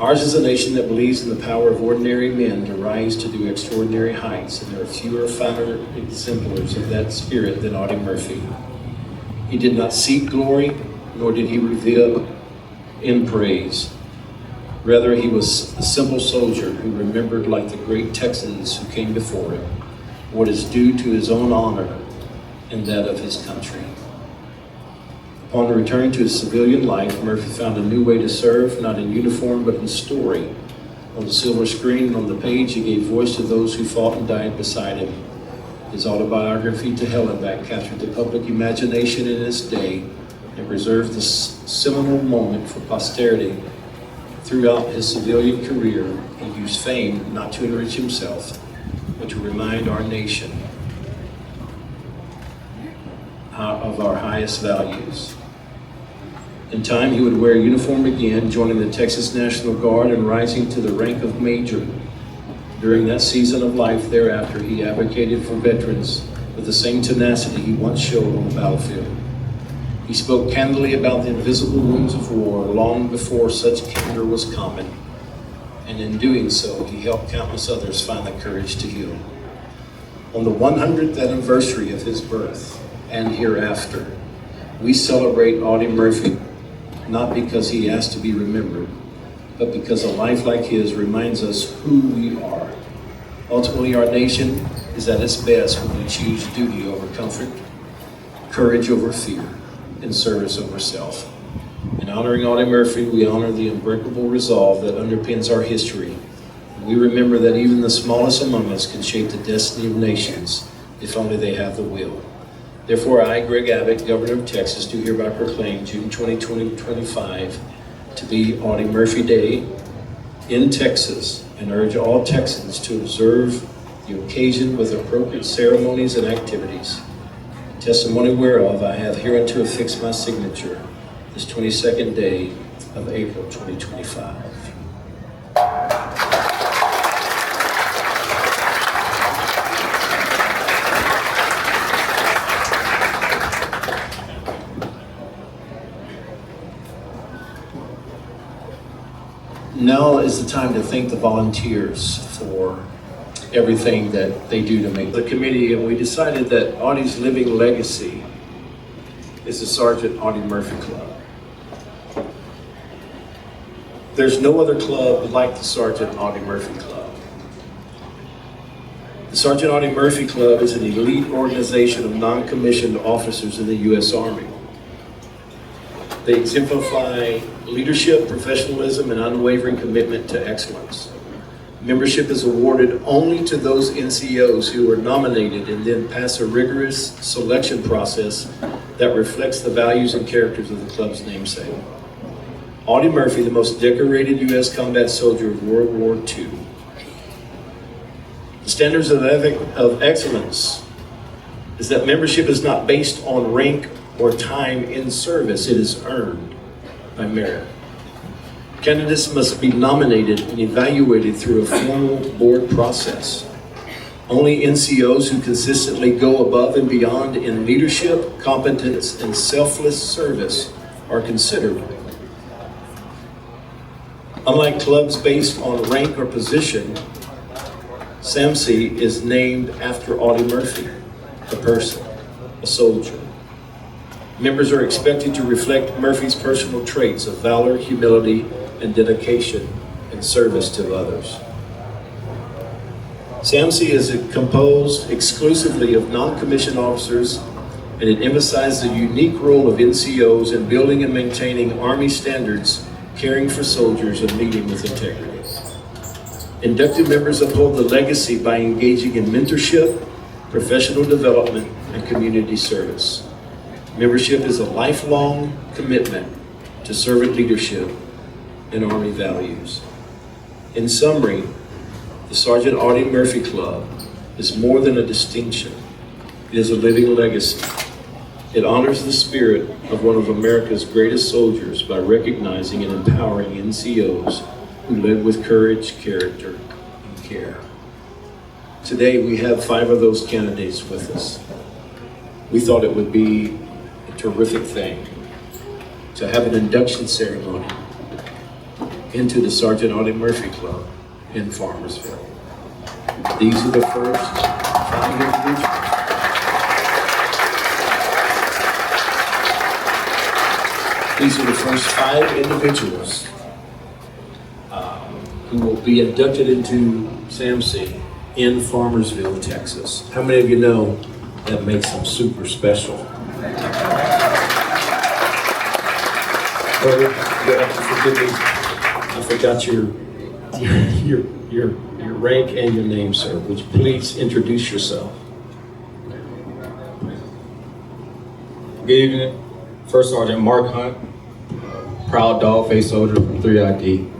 Ours is a nation that believes in the power of ordinary men to rise to do extraordinary heights, and there are fewer, finer exemplars of that spirit than Audie Murphy. He did not seek glory, nor did he reveal in praise. Rather, he was a simple soldier who remembered, like the great Texans who came before him, what is due to his own honor and that of his country. Upon returning to his civilian life, Murphy found a new way to serve, not in uniform, but in story. On the silver screen and on the page, he gave voice to those who fought and died beside him. His autobiography, To Hell and Back, captured the public imagination in his day and preserved this seminal moment for posterity. Throughout his civilian career, he used fame not to enrich himself, but to remind our nation of our highest values. In time, he would wear a uniform again, joining the Texas National Guard and rising to the rank of major. During that season of life thereafter, he advocated for veterans with the same tenacity he once showed on the battlefield. He spoke candidly about the invisible wounds of war long before such candor was common, and in doing so, he helped countless others find the courage to heal. On the 100th anniversary of his birth and hereafter, we celebrate Audie Murphy, not because he asked to be remembered, but because a life like his reminds us who we are. Ultimately, our nation is at its best when we choose duty over comfort, courage over fear, and service over self. In honoring Audie Murphy, we honor the unbreakable resolve that underpins our history. We remember that even the smallest among us can shape the destiny of nations if only they have the will. Therefore, I, Greg Abbott, Governor of Texas, do hereby proclaim June 2025 to be Audie Murphy Day in Texas and urge all Texans to observe the occasion with appropriate ceremonies and activities. Testimony whereof I have hereunto affixed my signature this 22nd day of April 2025. Now is the time to thank the volunteers for everything that they do to make the committee, and we decided that Audie's living legacy is the Sergeant Audie Murphy Club. There's no other club like the Sergeant Audie Murphy Club. The Sergeant Audie Murphy Club is an elite organization of non-commissioned officers in the U.S. Army. They exemplify leadership, professionalism, and unwavering commitment to excellence. Membership is awarded only to those NCOs who are nominated and then pass a rigorous selection process that reflects the values and characters of the club's namesake. Audie Murphy, the most decorated U.S. combat soldier of World War II. The standards of excellence is that membership is not based on rank or time in service. It is earned by merit. Candidates must be nominated and evaluated through a formal board process. Only NCOs who consistently go above and beyond in leadership, competence, and selfless service are considered. Unlike clubs based on rank or position, SAMC is named after Audie Murphy, a person, a soldier. Members are expected to reflect Murphy's personal traits of valor, humility, and dedication and service to others. SAMC is composed exclusively of non-commissioned officers, and it emphasizes the unique role of NCOs in building and maintaining Army standards, caring for soldiers, and leading with integrity. Inducted members uphold the legacy by engaging in mentorship, professional development, and community service. Membership is a lifelong commitment to servant leadership and Army values. In summary, the Sergeant Audie Murphy Club is more than a distinction. It is a living legacy. It honors the spirit of one of America's greatest soldiers by recognizing and empowering NCOs who led with courage, character, and care. Today, we have 5 of those candidates with us. We thought it would be a terrific thing to have an induction ceremony into the Sergeant Audie Murphy Club in Farmersville. These are the first 5 individuals. These are the first 5 individuals who will be inducted into SAMC in Farmersville, Texas. How many of you know that makes them super special? Forgive me, I forgot your rank and your name, sir. Would you please introduce yourself? Good evening. First Sergeant Mark Hunt, proud dog-faced soldier from 3ID.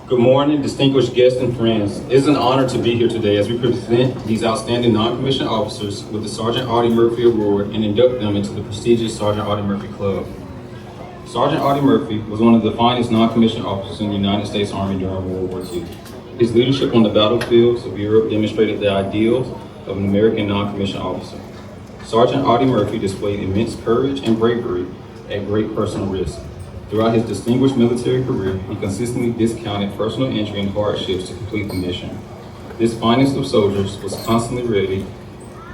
Good morning, distinguished guests and friends. It is an honor to be here today as we present these outstanding non-commissioned officers with the Sergeant Audie Murphy Award and induct them into the prestigious Sergeant Audie Murphy Club. Sergeant Audie Murphy was one of the finest non-commissioned officers in the United States Army during World War II. His leadership on the battlefields of Europe demonstrated the ideals of an American non-commissioned officer. Sergeant Audie Murphy displayed immense courage and bravery at great personal risk. Throughout his distinguished military career, he consistently discounted personal injury and hardships to complete the mission. This finest of soldiers was constantly ready,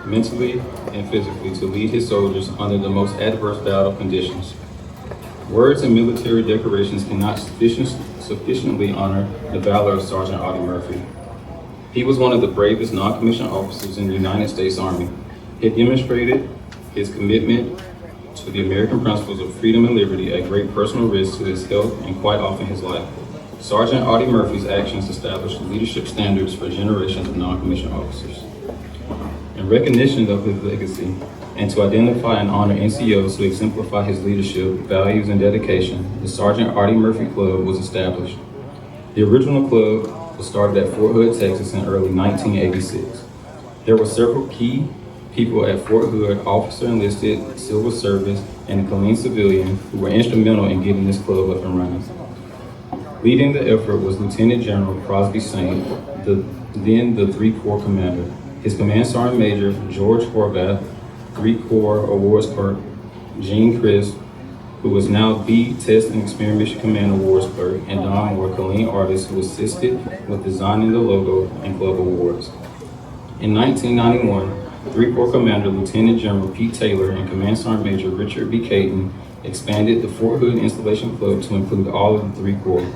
mentally and physically, to lead his soldiers under the most adverse battle conditions. Words and military decorations cannot sufficiently honor the valor of Sergeant Audie Murphy. He was one of the bravest non-commissioned officers in the United States Army. He demonstrated his commitment to the American principles of freedom and liberty at great personal risk to his health and quite often his life. Sergeant Audie Murphy's actions established leadership standards for generations of non-commissioned officers. In recognition of his legacy, and to identify and honor NCOs who exemplify his leadership, values, and dedication, the Sergeant Audie Murphy Club was established. The original club was started at Fort Hood, Texas in early 1986. There were several key people at Fort Hood, officer enlisted, civil service, and a clean civilian who were instrumental in getting this club up and running. Leading the effort was Lieutenant General Crosby Saint, then the 3 Corps commander. His command sergeant major, George Horvath, 3 Corps awards clerk, Gene Crisp, who was now the Test and Experiment Mission Command awards clerk, and Don Moore, Colleen artist, who assisted with designing the logo and club awards. In 1991, 3 Corps Commander Lieutenant General Pete Taylor and Command Sergeant Major Richard B. Caton expanded the Fort Hood Installation Club to include all of the 3 Corps.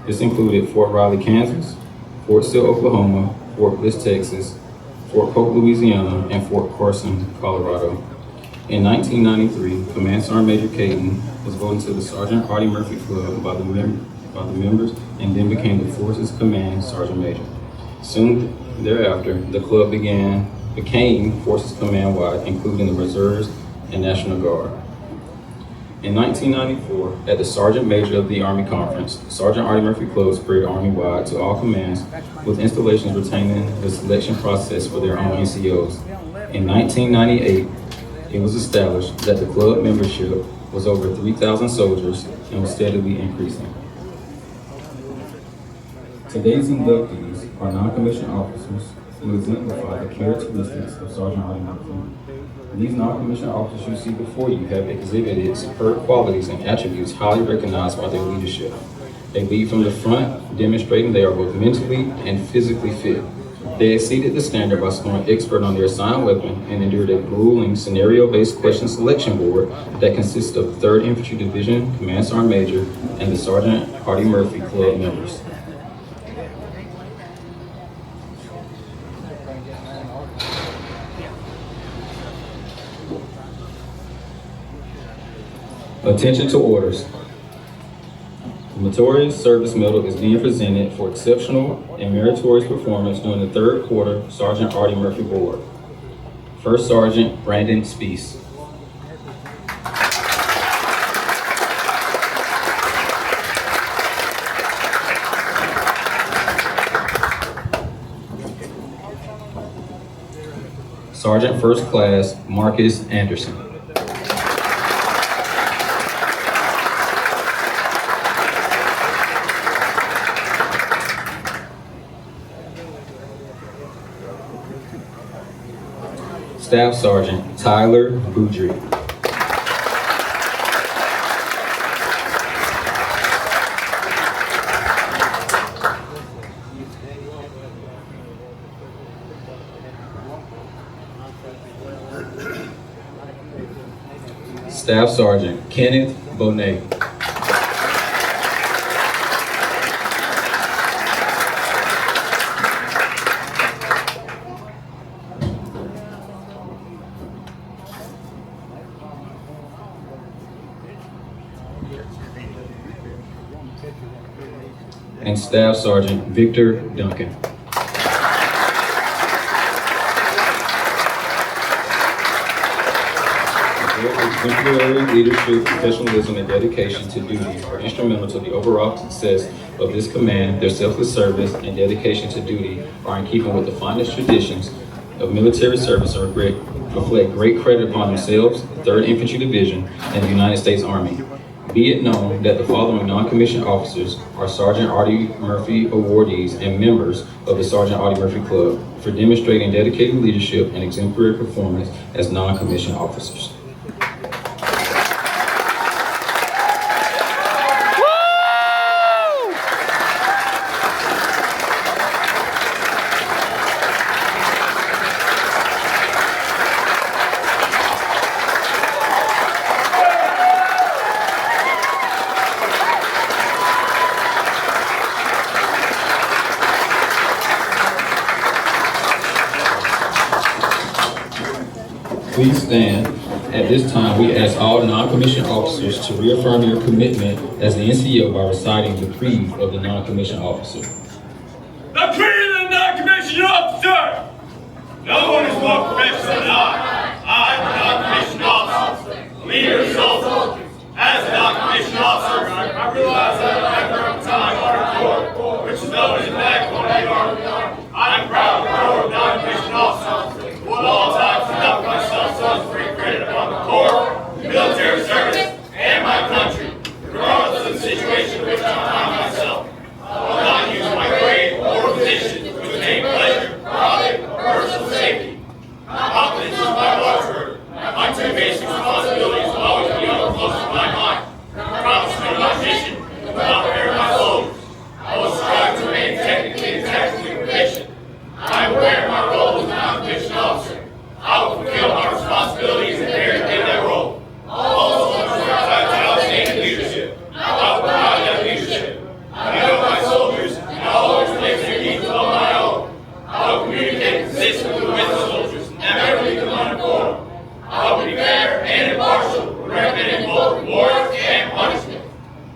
This included Fort Riley, Kansas, Fort Sill, Oklahoma, Fort Bliss, Texas, Fort Polk, Louisiana, and Fort Carson, Colorado. In 1993, Command Sergeant Major Caton was voted to the Sergeant Audie Murphy Club by the members and then became the Forces Command Sergeant Major. Soon thereafter, the club became Forces Command-wide, including the Reserves and National Guard. In 1994, at the Sergeant Major of the Army Conference, Sergeant Audie Murphy Club spread Army-wide to all commands, with installations retaining the selection process for their own NCOs. In 1998, it was established that the club membership was over 3,000 soldiers and was steadily increasing. Today's inductees are non-commissioned officers who exemplify the characteristics of Sergeant Audie Murphy. These non-commissioned officers you see before you have exhibited superb qualities and attributes highly recognized by their leadership. They lead from the front, demonstrating they are both mentally and physically fit. They exceeded the standard by scoring expert on their assigned weapon and endured a grueling scenario-based question selection board that consists of 3rd Infantry Division Command Sergeant Major and the Sergeant Audie Murphy Club members. Attention to orders. The Meritorious Service Medal is being presented for exceptional and meritorious performance during the 3rd quarter Sergeant Audie Murphy Award. First Sergeant Brandon Speece. Sergeant First Class Marcus Anderson. Staff Sergeant Tyler Boudry. Staff Sergeant Kenneth Bonet. And Staff Sergeant Victor Duncan. exemplary leadership, professionalism, and dedication to duty are instrumental to the overall success of this command. Their selfless service and dedication to duty are in keeping with the finest traditions of military service and reflect great credit upon themselves, the 3rd Infantry Division, and the United States Army. Be it known that the following non-commissioned officers are Sergeant Audie Murphy awardees and members of the Sergeant Audie Murphy Club for demonstrating dedicated leadership and exemplary performance as non-commissioned officers. Please stand. At this time, we ask all non-commissioned officers to reaffirm your commitment as the NCO by reciting the creed of the non-commissioned officer. The creed of the non-commissioned officer! No one is more professional than I am a non-commissioned officer, leader of soldiers. As a non-commissioned officer, I realize that after a time on our Corps, which is known as the backbone of the Army, I am proud of the Corps of non-commissioned officers. Will all times conduct myself so as free credit upon the Corps, military service, and my country, regardless of the situation in which I find myself. I will not use my grade or position to attain pleasure, profit, or personal safety. Competence is my watchword. My two basic responsibilities will always be uppermost in my mind. Accomplishment of my mission and welfare of my soldiers. I will strive to remain technically and tactically proficient. I am aware of my role as a non-commissioned officer. I will fulfill my responsibilities inherent in that role. Also, I strive to outstanding leadership. I will provide that leadership. I know my soldiers, and I will always place their needs above my own. I will communicate consistently with the soldiers, never leave them on the corps. I will be fair and impartial, recommending both rewards and punishment.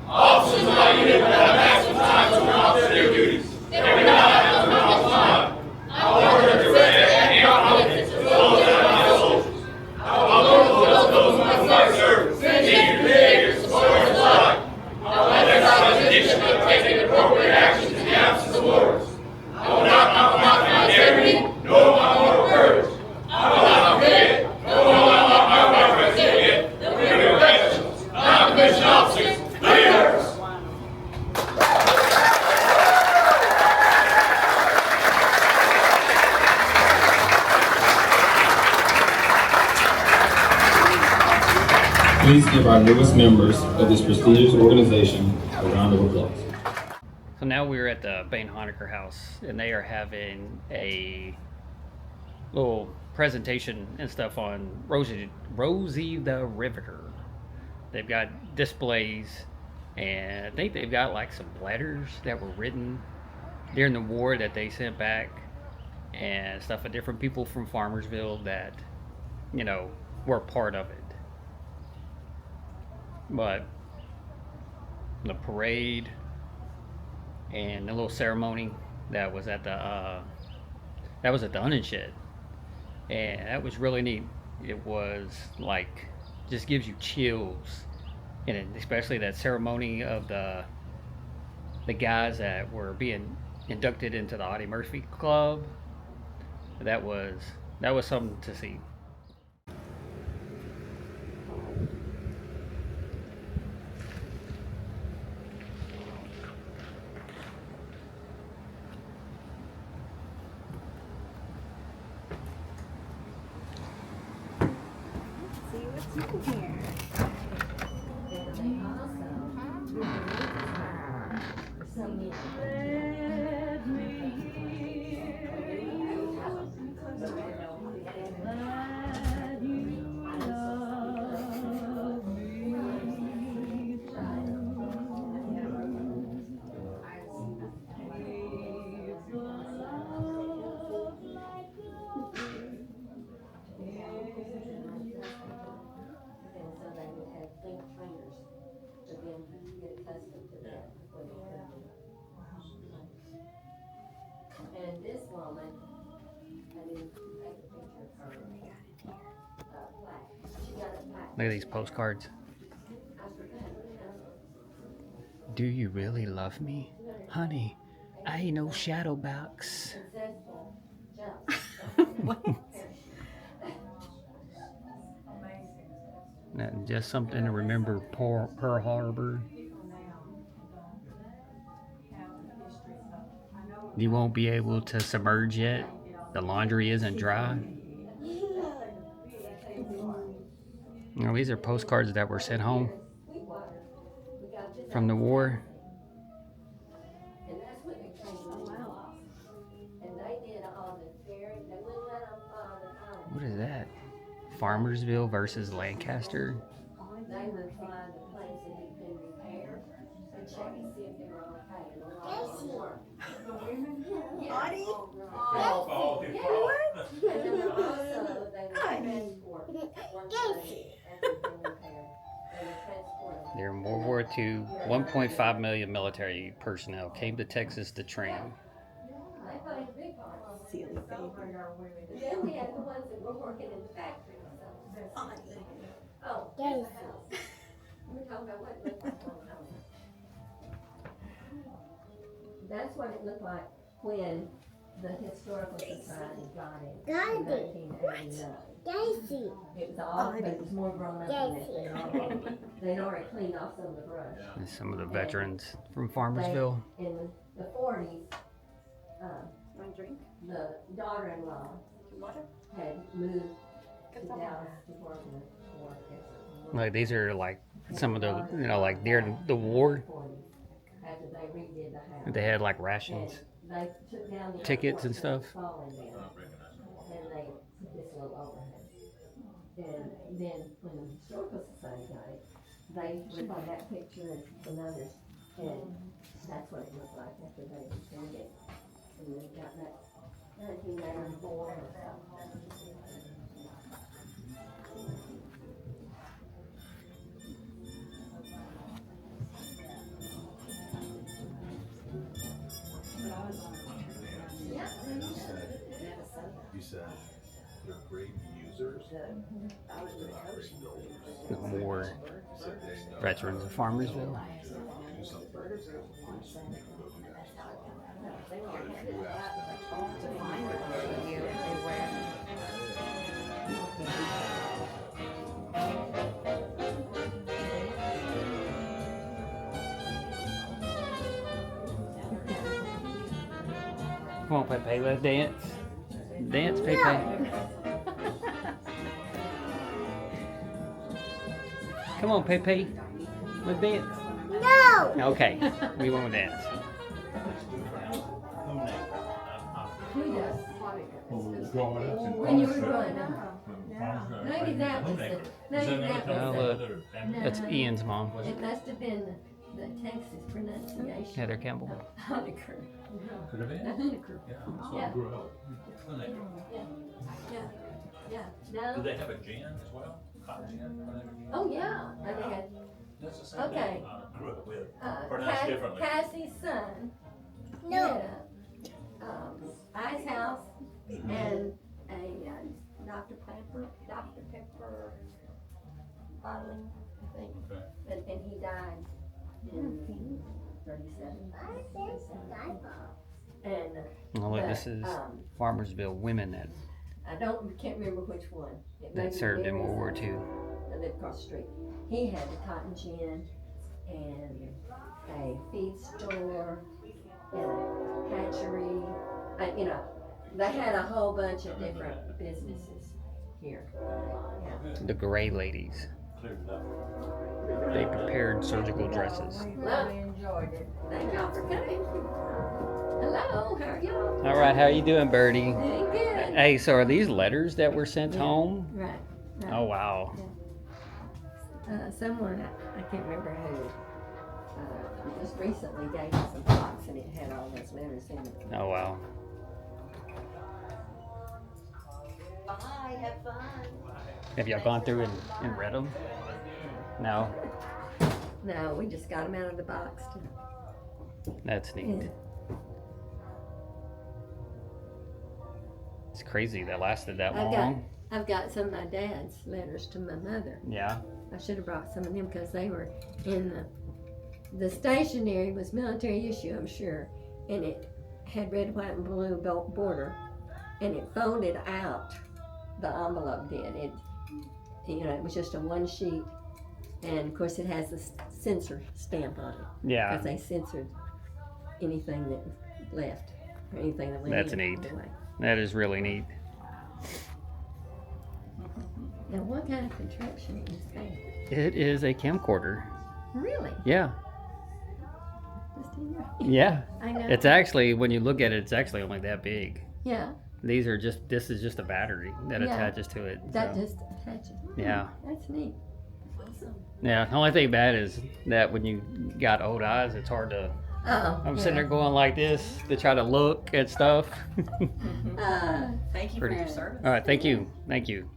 Officers of my unit will have maximum time to accomplish their duties. They will not have to accomplish mine. I will work with respect and confidence to those that are my soldiers. I will look those who my service, continue to behavior to support his life. I will exercise the diction of taking appropriate actions in the absence of orders. I will not compromise my integrity, nor my moral courage. I will not forget, nor will I let my reverence forget, that we are professionals, non-commissioned officers, leaders. Please give our newest members of this prestigious organization a round of applause. So now we're at the Bain Honecker house, and they are having a little presentation and stuff on Rosie the Riveter. They've got displays, and I think they've got like some letters that were written during the war that they sent back, and stuff of different people from Farmersville that, you know, were part of it. But the parade and the little ceremony that was at the onion shed, and that was really neat. It was like, just gives you chills, and especially that ceremony of the guys that were being inducted into the Audie Murphy Club. That was something to see. Look at these postcards. Do you really love me? Honey, I ain't no shadow box. Just something to remember Pearl Harbor. You won't be able to submerge yet. The laundry isn't dry. You know, these are postcards that were sent home from the war. What is that? Farmersville versus Lancaster. They were trying to place that had been repaired and check and see if they were okay. Audie? And then also they would transport once everything repaired. They would transport. During World War II, 1.5 million military personnel came to Texas to train. They played a big part. Silly baby. Then we had the ones that were working in the factories. Oh, Daisy. we're talking about what it looked like on the home. That's what it looked like when the Historical Society got it in 1989. Daisy. It was all, but it was more grown up than that. They'd already cleaned off some of the brush. And some of the veterans from Farmersville. In the 40s, Want a drink? the daughter-in-law had moved to Dallas to work in the war. Like these are like some of the, you know, like during the war, After they redid the house. they had like rations, They took down the tickets and stuff. falling down, and they put this little overhead. And then when the Historical Society got it, they replied that picture and some others, and that's what it looked like after they returned it. And we got that 1994 or something. You said they're great users. The war veterans of Farmersville. Come on, Pepe, let's dance. Dance, Pepe. Come on, Pepe. Let's dance. No! Okay, we won't dance. Who does? When you were growing up. Maybe that was the, maybe that Oh, was look. the. That's Ian's mom. It must have been the Texas pronunciation. Heather Campbell. Honecker. Could have been. Honecker. Yeah, that's where Yeah. I grew up. Clinic. Yeah. No. Do they have a gin as well? Hot gin? Oh, yeah. They had, That's the same Okay. thing I grew up with. Pronounced Ca- differently. Cassie's son. No. Had a, ice house and a Dr. Pepper bottling, I think. Okay. And he died in 37. And Oh, look, this is Farmersville women that can't remember which one. It may that be served in Mary's World War one II. that lived across the street. He had a cotton gin and a feed store and a hatchery. You know, they had a whole bunch of different businesses here. Yeah. The Gray Ladies. They prepared surgical dresses. Well, we enjoyed it. Thank y'all for coming. Hello, how are y'all? All right, how you doing, Birdie? Doing good. Hey, so are these letters that were sent home? Right. Oh, wow. Someone, I can't remember who, just recently gave us a box and it had all those letters in it. Oh, wow. Bye, have fun. Have y'all gone through and read them? No? No, we just got them out of the box. That's neat. It's crazy that lasted that I've got long. I've got some of my dad's letters to my mother. Yeah. I should have brought some of them because they were in the stationery was military issue, I'm sure, and it had red, white, and blue border, and it folded out. The envelope did it. You know, it was just a one sheet, and of course it has the censor stamp on it. Yeah. Because they censored anything that left or anything that went. That's neat. That is really neat. Now, what kind of contraption is that? It is a camcorder. Really? Yeah. Just in your- Yeah. I know. It's actually, when you look at it, it's actually only that big. Yeah. This is just a battery that Yeah. attaches to it. That so. just attaches. Yeah. That's neat. Awesome. Yeah. The only thing bad is that when you got old eyes, it's hard to. Oh. I'm sitting there going like this to try to look at stuff. Thank you for your service. All right. Thank you. Thank you.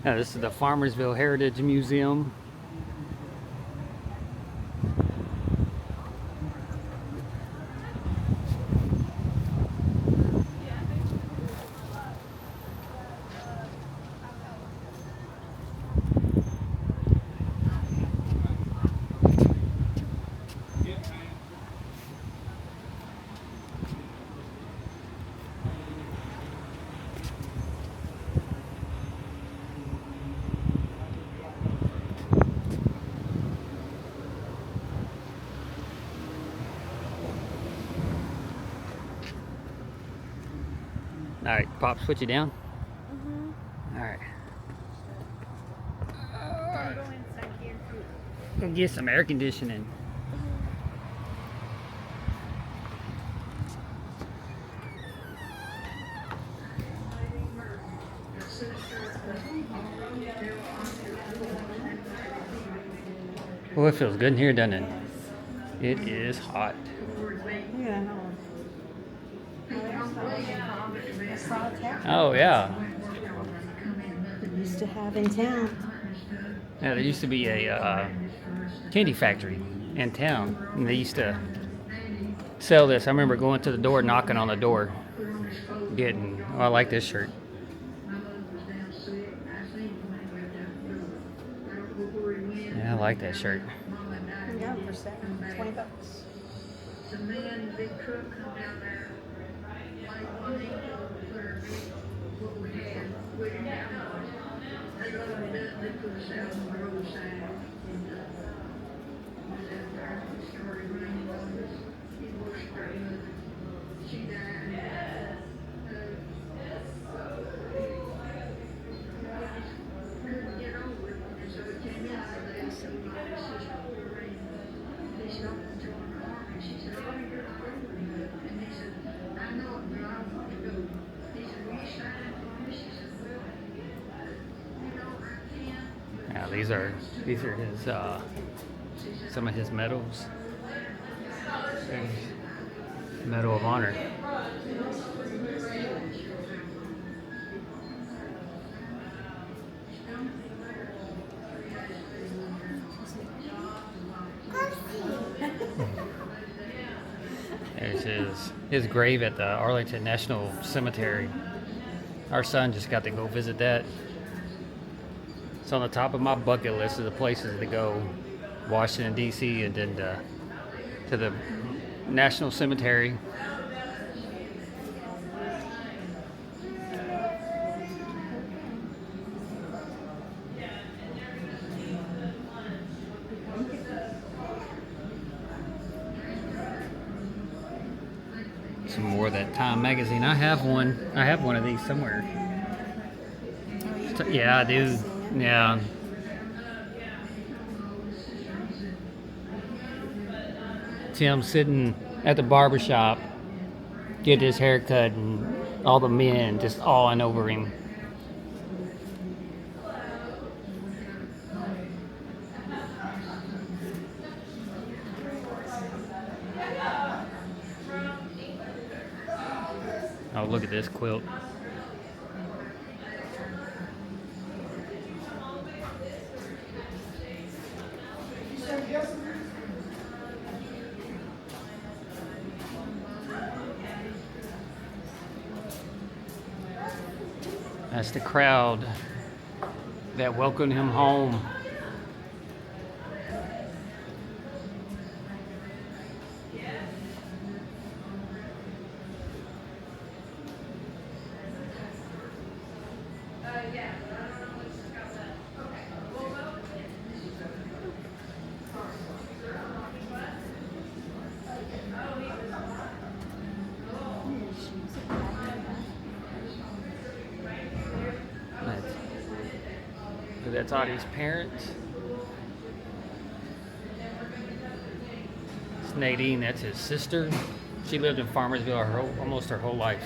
Now, this is the Farmersville Heritage Museum. All right, Pop, switch it down. All right. Go get some air conditioning. Oh, it feels good in here, doesn't it? It is hot. Yeah. Oh, yeah. Used to have in town. Yeah, there used to be a candy factory in town, and they used to sell this. I remember going to the door, knocking on the door, getting, oh, I like this shirt. Yeah, I like that shirt. Yeah, for $20. The man, big truck come down there, like 180 what we had, waiting down on us. They loaded up, they put us out on the roadside, and, was out there, it started raining on us. He washed her mother, she died. Couldn't get over it, and so it came out of that, so my sister Lorraine, they stopped and told her arm, and she said, oh, you're not over it. And he said, I know it, but I want to go. He said, will you sign for me? She said, well, you know, I can. Yeah, these are his some of his medals. There's Medal of Honor. There's his grave at the Arlington National Cemetery. Our son just got to go visit that. It's on the top of my bucket list of the places to go. Washington, D.C., and then to the National Cemetery. Some more of that Time magazine. I have one of these somewhere. Yeah, I do. Yeah. Tim sitting at the barbershop, get his haircut, and all the men just awing over him. Oh, look at this quilt. That's the crowd that welcomed him home. That's Audie's parents. It's Nadine, that's his sister. She lived in Farmersville almost her whole life.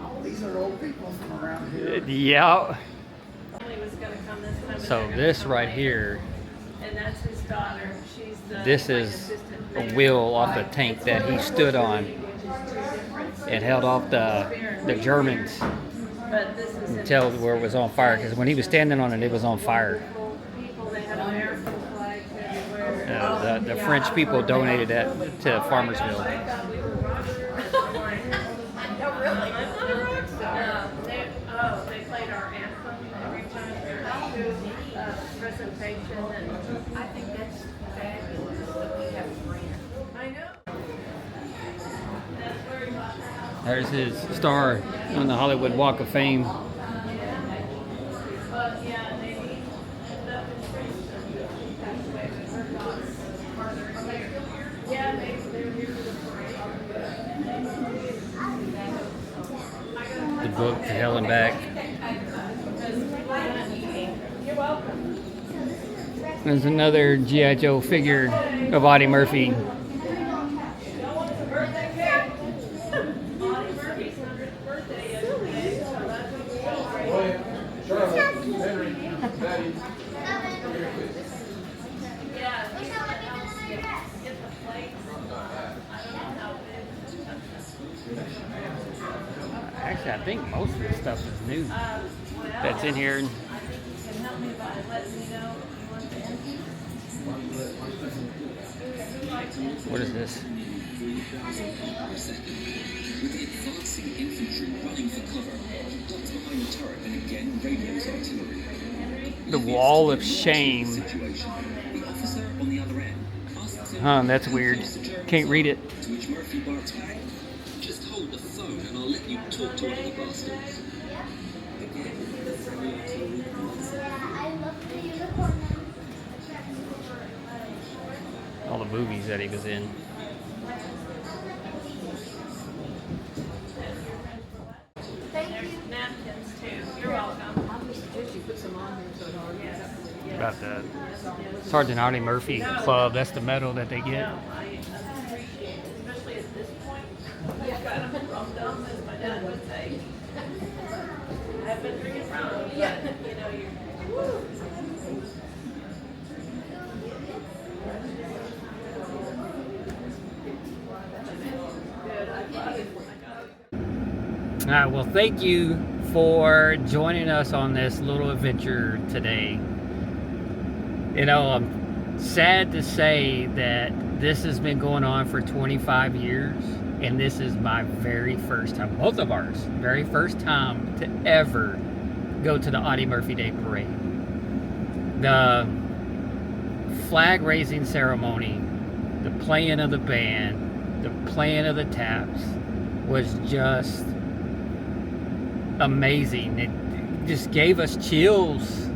Oh, these are old people from around here. Yeah. Was gonna come this time, So this right here, and that's his daughter. She's the this is a wheel off the tank that he stood on. It held off the Germans But this is until where it was on fire, because when he was standing on it, it was on fire. people. They had American flags everywhere. The French people donated that to Farmersville. I thought we were rockstars. No, really? I'm not a rock star. They played our anthem every time we were to a presentation, and I think that's fabulous that we have a grant. I know. That's very much. There's his star on the Hollywood Walk of Fame. But yeah, they ended up in Princeton. She passed away, but her daughter, are they still here? Yeah, they're here for the parade. The book to Hell and Back. You're welcome. There's another G.I. Joe figure of Audie Murphy. Actually, I think most of this stuff is new that's in here. What is this? With the advancing infantry running for cover, ducked behind the turret and again radios artillery. The Wall of Shame. The officer on the other end asked him, Huh, that's weird. Can't read it. to which Murphy barked back, "Just hold the phone and I'll let you talk to one of the bastards." Again, friendly artillery All the movies that he was in. There's napkins too. You're welcome. About the Sergeant Audie Murphy Club. That's the medal that they get. I appreciate it, especially at this point. I've got them from dumb, as my dad would say. I've been drinking from them, but you know, you're. All right, well, thank you for joining us on this little adventure today. You know, I'm sad to say that this has been going on for 25 years, and this is my very first time, both of ours, very first time to ever go to the Audie Murphy Day Parade. The flag raising ceremony, the playing of the band, the playing of the taps was just amazing. It just gave us chills,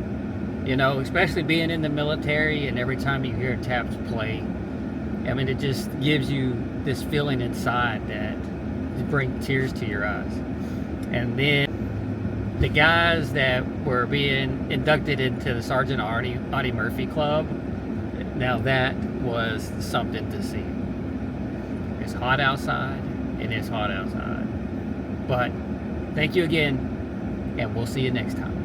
you know, especially being in the military, and every time you hear taps play, I mean, it just gives you this feeling inside that brings tears to your eyes. And then the guys that were being inducted into the Sergeant Audie Murphy Club, now that was something to see. It's hot outside, and it's hot outside. But thank you again, and we'll see you next time.